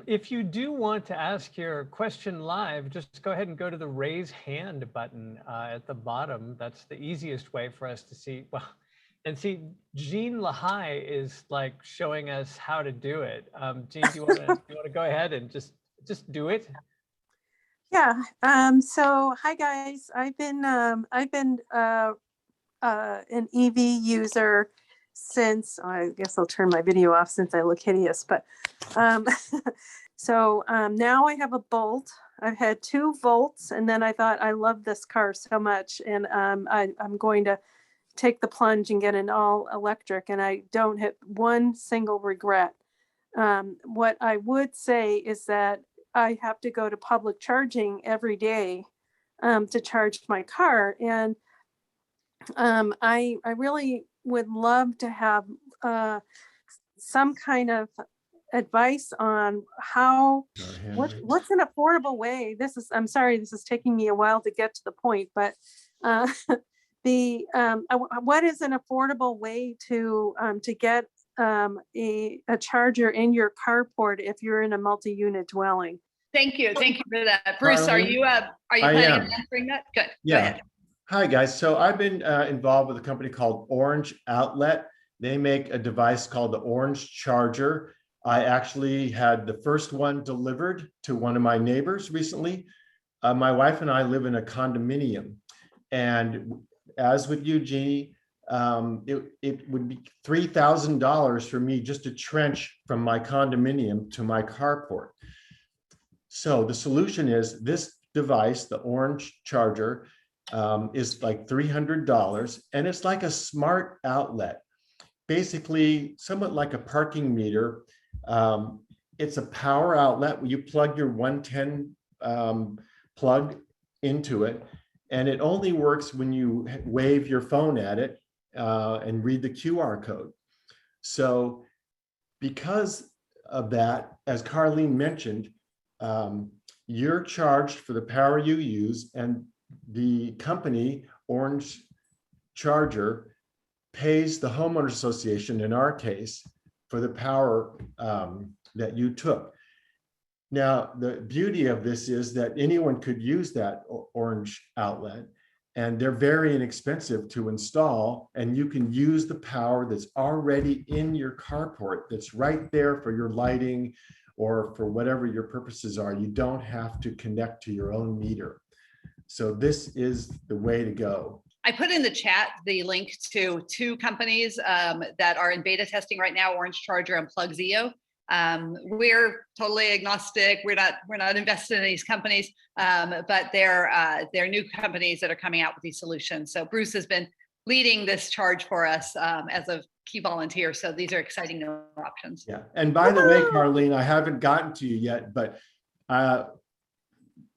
If you do want to ask your question live, just go ahead and go to the raise hand button at the bottom. That's the easiest way for us to see. Well, and see, Jean Lahai is like showing us how to do it. Jean, do you want to go ahead and just do it?
Yeah. So hi guys. I've been an EV user since, I guess I'll turn my video off since I look hideous, but so now I have a Bolt. I've had 2 Volts, and then I thought I love this car so much, and I'm going to take the plunge and get an all electric, and I don't have one single regret. What I would say is that I have to go to public charging every day to charge my car, and I really would love to have some kind of advice on how, what's an affordable way. I'm sorry, this is taking me a while to get to the point, but what is an affordable way to get a charger in your carport if you're in a multi-unit dwelling?
Thank you for that. Bruce, are you planning on answering that? Good.
Yeah.
Go ahead.
Hi, guys. So I've been involved with a company called Orange Outlet. They make a device called the Orange Charger. I actually had the first one delivered to one of my neighbors recently. My wife and I live in a condominium. And as with you, Jeannie, it would be $3,000 for me just to trench from my condominium to my carport. So the solution is this device, the Orange Charger, is like $300, and it's like a smart outlet, basically somewhat like a parking meter. It's a power outlet where you plug your 110 plug into it, and it only works when you wave your phone at it and read the QR code. So because of that, as Carleen mentioned, you're charged for the power you use, and the company, Orange Charger, pays the homeowner association, in our case, for the power that you took. Now, the beauty of this is that anyone could use that Orange outlet, and they're very inexpensive to install, and you can use the power that's already in your carport, that's right there for your lighting or for whatever your purposes are. You don't have to connect to your own meter. So this is the way to go.
I put in the chat the link to 2 companies that are in beta testing right now, Orange Charger and PlugZeo. We're totally agnostic. We're not invested in these companies, but they're new companies that are coming out with these solutions. So Bruce has been leading this charge for us as a key volunteer. So these are exciting new options.
Yeah. And by the way, Carleen, I haven't gotten to you yet, but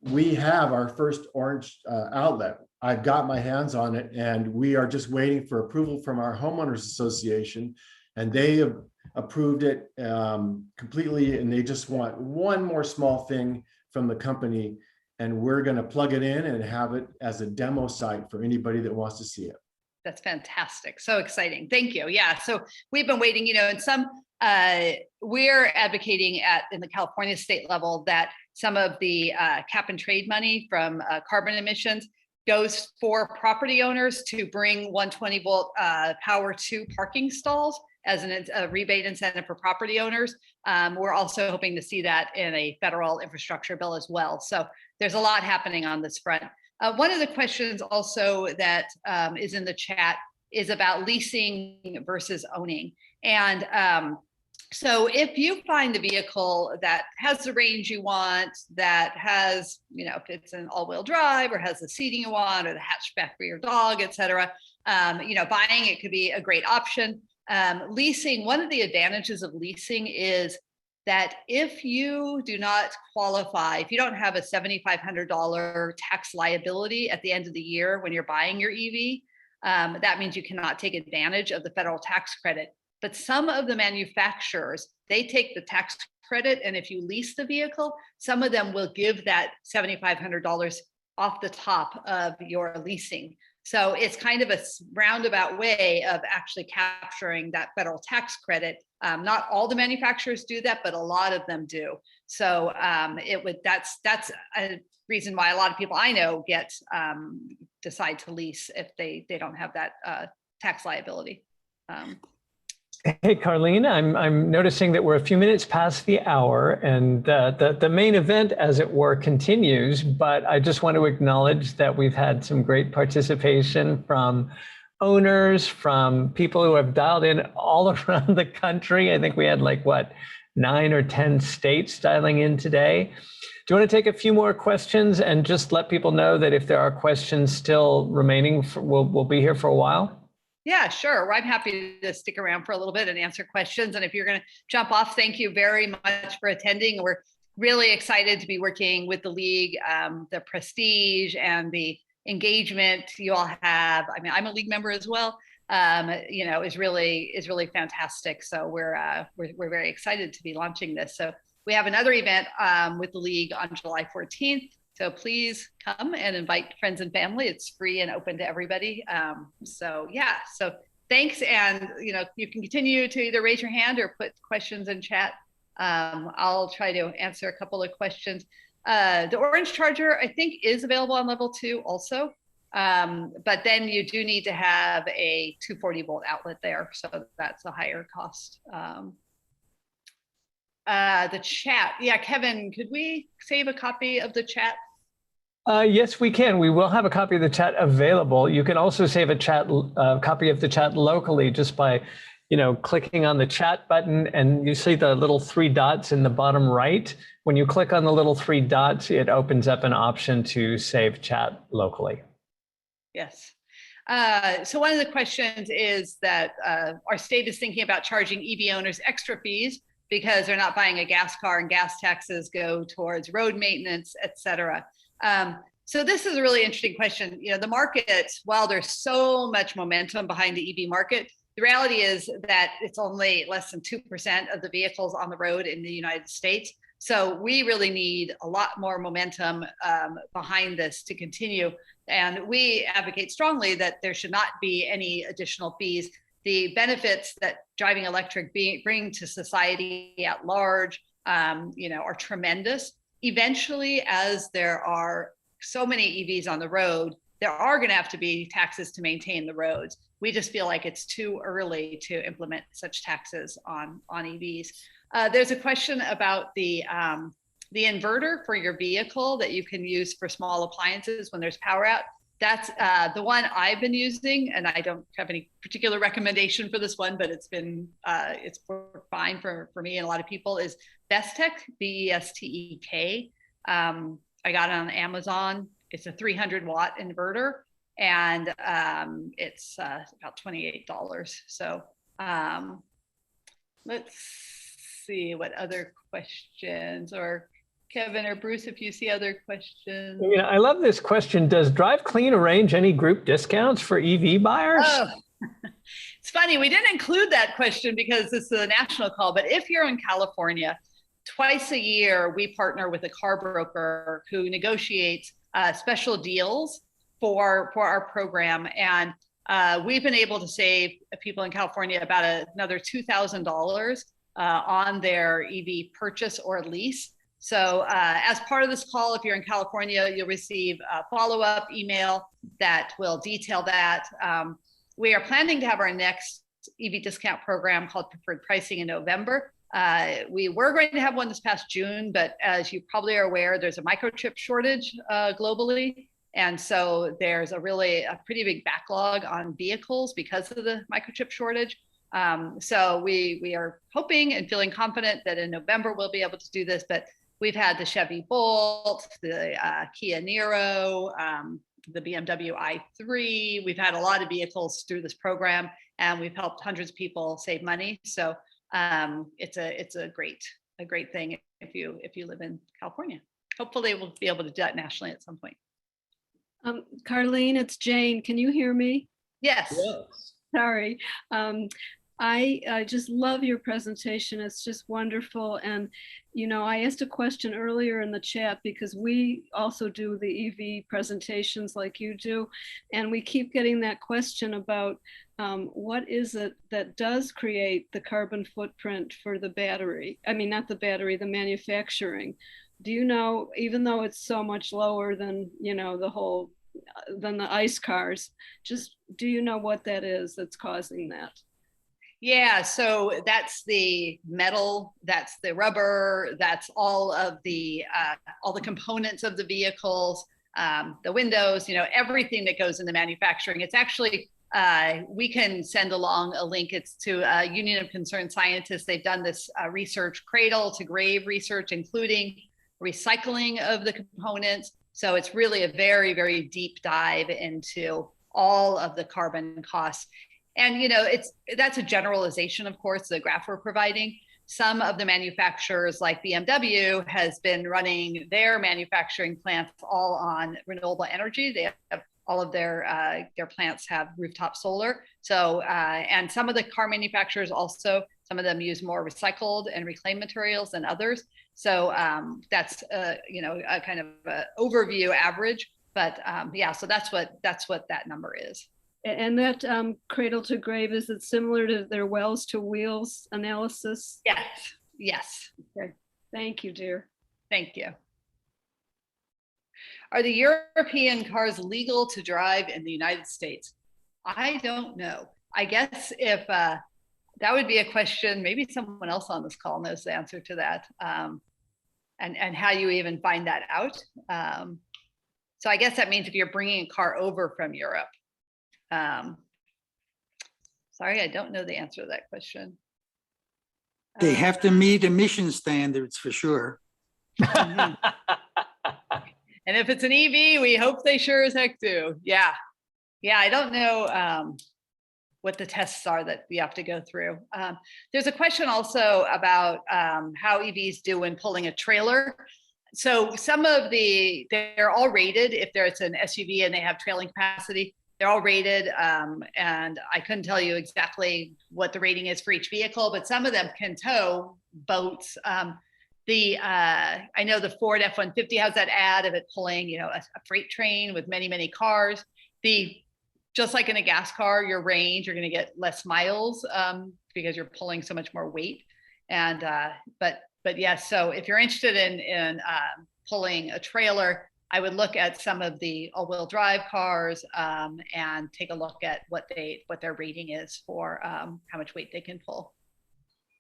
we have our first Orange outlet. I've got my hands on it, and we are just waiting for approval from our homeowners association, and they have approved it completely, and they just want one more small thing from the company, and we're going to plug it in and have it as a demo site for anybody that wants to see it.
That's fantastic. So exciting. Thank you. Yeah. So we've been waiting, and we're advocating in the California state level that some of the cap and trade money from carbon emissions goes for property owners to bring 120 volt power to parking stalls as a rebate incentive for property owners. We're also hoping to see that in a federal infrastructure bill as well. So there's a lot happening on this front. One of the questions also that is in the chat is about leasing versus owning. And so if you find a vehicle that has the range you want, that has, if it's an all-wheel drive or has the seating you want or the hatchback for your dog, et cetera, buying it could be a great option. Leasing, one of the advantages of leasing is that if you do not qualify, if you don't have a $7,500 tax liability at the end of the year when you're buying your EV, that means you cannot take advantage of the federal tax credit. But some of the manufacturers, they take the tax credit, and if you lease the vehicle, some of them will give that $7,500 off the top of your leasing. So it's kind of a roundabout way of actually capturing that federal tax credit. Not all the manufacturers do that, but a lot of them do. So that's a reason why a lot of people I know decide to lease if they don't have that tax liability.
Hey, Carleen, I'm noticing that we're a few minutes past the hour, and the main event, as it were, continues. But I just want to acknowledge that we've had some great participation from owners, from people who have dialed in all around the country. I think we had like, what, 9 or 10 states dialing in today. Do you want to take a few more questions and just let people know that if there are questions still remaining, we'll be here for a while?
Yeah, sure. I'm happy to stick around for a little bit and answer questions. And if you're going to jump off, thank you very much for attending. We're really excited to be working with the league, the prestige and the engagement you all have. I mean, I'm a league member as well. You know, is really fantastic. So we're very excited to be launching this. So we have another event with the league on July 14th. So please come and invite friends and family. It's free and open to everybody. So yeah, so thanks. And you know, you can continue to either raise your hand or put questions in chat. I'll try to answer a couple of questions. The orange charger, I think, is available on level 2 also. But then you do need to have a 240 volt outlet there. So that's a higher cost. The chat. Yeah, Kevin, could we save a copy of the chat?
Yes, we can. We will have a copy of the chat available. You can also save a copy of the chat locally just by, you know, clicking on the chat button, and you see the little 3 dots in the bottom right. When you click on the little 3 dots, it opens up an option to save chat locally.
Yes. So one of the questions is that our state is thinking about charging EV owners extra fees because they're not buying a gas car, and gas taxes go towards road maintenance, et cetera. So this is a really interesting question. You know, the market, while there's so much momentum behind the EV market, the reality is that it's only less than 2% of the vehicles on the road in the United States. So we really need a lot more momentum behind this to continue. And we advocate strongly that there should not be any additional fees. The benefits that driving electric bring to society at large, you know, are tremendous. Eventually, as there are so many EVs on the road, there are going to have to be taxes to maintain the roads. We just feel like it's too early to implement such taxes on EVs. There's a question about the inverter for your vehicle that you can use for small appliances when there's power out. That's the one I've been using, and I don't have any particular recommendation for this one, but it's worked fine for me and a lot of people, is Bestek, B-E-S-T-E-K. I got it on Amazon. It's a 300 watt inverter, and it's about $28. So let's see what other questions, or Kevin or Bruce, if you see other questions.
You know, I love this question. Does Drive Clean arrange any group discounts for EV buyers?
Oh, it's funny. We didn't include that question because this is a national call, but if you're in California, twice a year, we partner with a car broker who negotiates special deals for our program. And we've been able to save people in California about another $2,000 on their EV purchase or lease. So as part of this call, if you're in California, you'll receive a follow-up email that will detail that. We are planning to have our next EV discount program called Preferred Pricing in November. We were going to have one this past June, but as you probably are aware, there's a microchip shortage globally. And so there's a pretty big backlog on vehicles because of the microchip shortage. So we are hoping and feeling confident that in November we'll be able to do this, but we've had the Chevy Bolt, the Kia Niro, the BMW i3. We've had a lot of vehicles through this program, and we've helped hundreds of people save money. So it's a great thing if you live in California. Hopefully we'll be able to do that nationally at some point.
Carleen, it's Jane. Can you hear me?
Yes.
Sorry. I just love your presentation. It's just wonderful. And, you know, I asked a question earlier in the chat because we also do the EV presentations like you do. And we keep getting that question about what is it that does create the carbon footprint for the battery? I mean, not the battery, the manufacturing. Do you know, even though it's so much lower than, you know, than the ICE cars, just do you know what that is that's causing that?
Yeah, so that's the metal, that's the rubber, that's all the components of the vehicles, the windows, you know, everything that goes into manufacturing. It's actually we can send along a link. It's to Union of Concerned Scientists. They've done this research, cradle to grave research, including recycling of the components. So it's really a very, very deep dive into all of the carbon costs. And, you know, that's a generalization, of course, the graph we're providing. Some of the manufacturers like BMW has been running their manufacturing plants all on renewable energy. They have all of their plants have rooftop solar. So, and some of the car manufacturers also, some of them use more recycled and reclaimed materials than others. So that's, you know, a kind of a overview average, but yeah, so that's what that number is.
And that cradle to grave, is it similar to their wells to wheels analysis?
Yes, yes.
Okay. Thank you, dear.
Thank you. Are the European cars legal to drive in the United States? I don't know. I guess if that would be a question, maybe someone else on this call knows the answer to that, and how you even find that out. So I guess that means if you're bringing a car over from Europe. Sorry, I don't know the answer to that question.
They have to meet emission standards for sure.
And if it's an EV, we hope they sure as heck do. Yeah. Yeah, I don't know what the tests are that we have to go through. There's a question also about how EVs do when pulling a trailer. So some of they're all rated if there's an SUV and they have trailing capacity. They're all rated, and I couldn't tell you exactly what the rating is for each vehicle, but some of them can tow boats. I know the Ford F-150 has that ad of it pulling, you know, a freight train with many, many cars. Just like in a gas car, your range, you're going to get less miles because you're pulling so much more weight. And but yes, so if you're interested in pulling a trailer, I would look at some of the all-wheel drive cars and take a look at what their rating is for how much weight they can pull.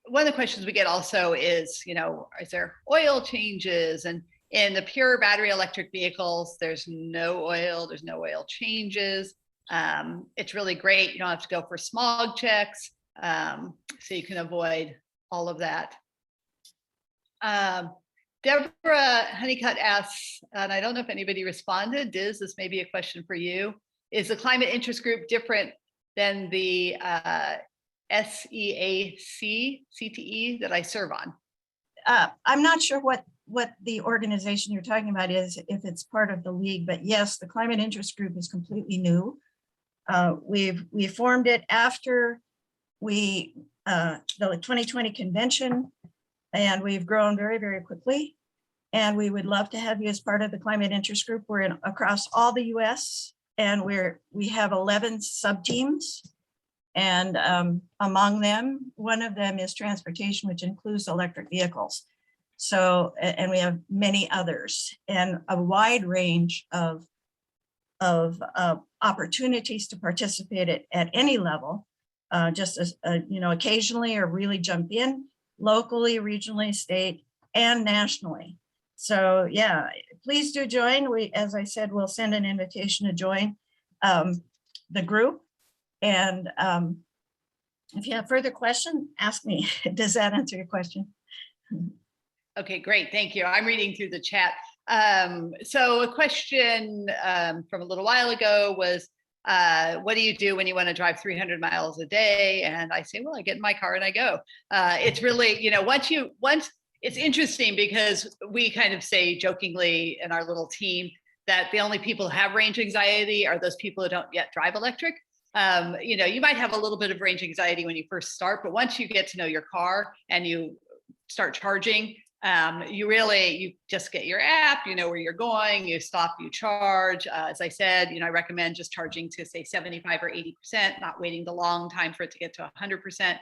One of the questions we get also is, you know, is there oil changes? And in the pure battery electric vehicles, there's no oil changes. It's really great. You don't have to go for smog checks, so you can avoid all of that. Deborah Honeycutt asks, and I don't know if anybody responded, Diz, this may be a question for you. Is the climate interest group different than the SEAC CTE that I serve on?
I'm not sure what the organization you're talking about is, if it's part of the league, but yes, the climate interest group is completely new. We formed it after the 2020 convention, and we've grown very, very quickly. And we would love to have you as part of the climate interest group. We're across all the US, and we have 11 sub-teams. And among them, one of them is transportation, which includes electric vehicles. So, and we have many others, and a wide range of opportunities to participate at any level, just as, you know, occasionally, or really jump in locally, regionally, state, and nationally. So yeah, please do join. As I said, we'll send an invitation to join the group. And if you have further questions, ask me. Does that answer your question?
Okay, great. Thank you. I'm reading through the chat. So a question from a little while ago was, what do you do when you want to drive 300 miles a day? And I say, well, I get in my car and I go. It's really, you know, once it's interesting because we kind of say jokingly in our little team that the only people who have range anxiety are those people who don't yet drive electric. You know, you might have a little bit of range anxiety when you first start, but once you get to know your car and you start charging, you just get your app, you know where you're going, you stop, you charge. As I said, you know, I recommend just charging to say 75 or 80%, not waiting the long time for it to get to 100%.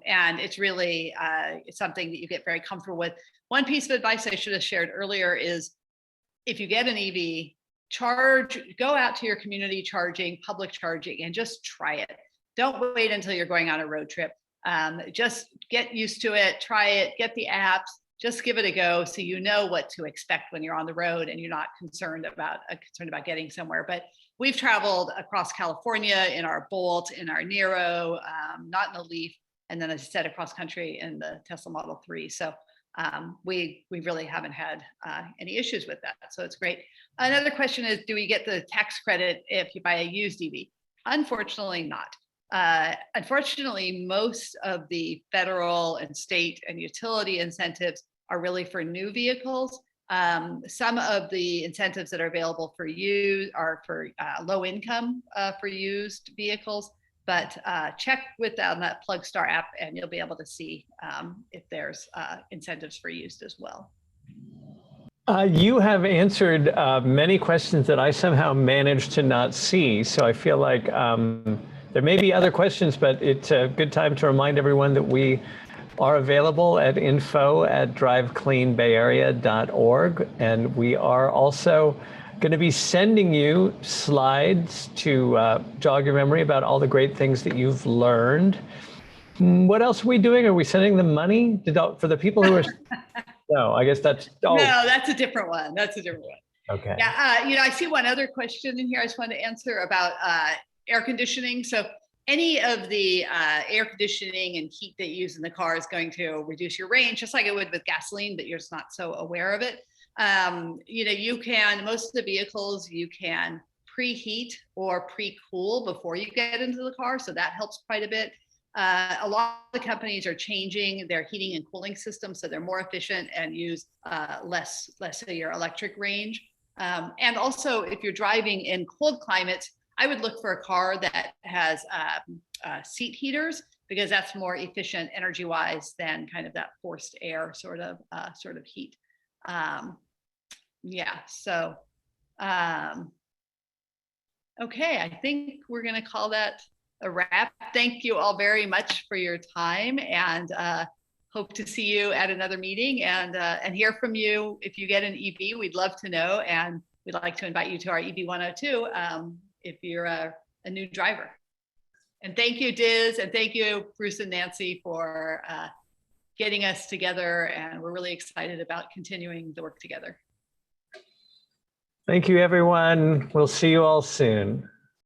And it's really it's something that you get very comfortable with. One piece of advice I should have shared earlier is if you get an EV, go out to your community charging, public charging, and just try it. Don't wait until you're going on a road trip. Just get used to it, try it, get the apps, just give it a go so you know what to expect when you're on the road and you're not concerned about getting somewhere. But we've traveled across California in our Bolt, in our Nero, not in the Leaf, and then as I said, across country in the Tesla Model 3. So we really haven't had any issues with that. So it's great. Another question is, do we get the tax credit if you buy a used EV? Unfortunately not. Unfortunately, most of the federal and state and utility incentives are really for new vehicles. Some of the incentives that are available for you are for low income for used vehicles, but check with on that Plugstar app and you'll be able to see if there's incentives for used as well.
You have answered many questions that I somehow managed to not see. So I feel like there may be other questions, but it's a good time to remind everyone that we are available at info@drivecleanbayarea.org. And we are also going to be sending you slides to jog your memory about all the great things that you've learned. What else are we doing? Are we sending them money for the people who are? No, I guess that's. Oh.
No, that's a different one. That's a different one.
Okay.
Yeah, I see one other question in here I just wanted to answer about air conditioning. So any of the air conditioning and heat that you use in the car is going to reduce your range, just like it would with gasoline, but you're just not so aware of it. You can, most of the vehicles, you can preheat or pre-cool before you get into the car. So that helps quite a bit. A lot of the companies are changing their heating and cooling systems so they're more efficient and use less of your electric range. And also, if you're driving in cold climates, I would look for a car that has seat heaters, because that's more efficient energy-wise than kind of that forced air sort of heat. Yeah. So, okay, I think we're going to call that a wrap. Thank you all very much for your time, and hope to see you at another meeting and hear from you. If you get an EV, we'd love to know, and we'd like to invite you to our EV 102 if you're a new driver. And thank you, Diz, and thank you, Bruce and Nancy, for getting us together, and we're really excited about continuing the work together.
Thank you, everyone. We'll see you all soon.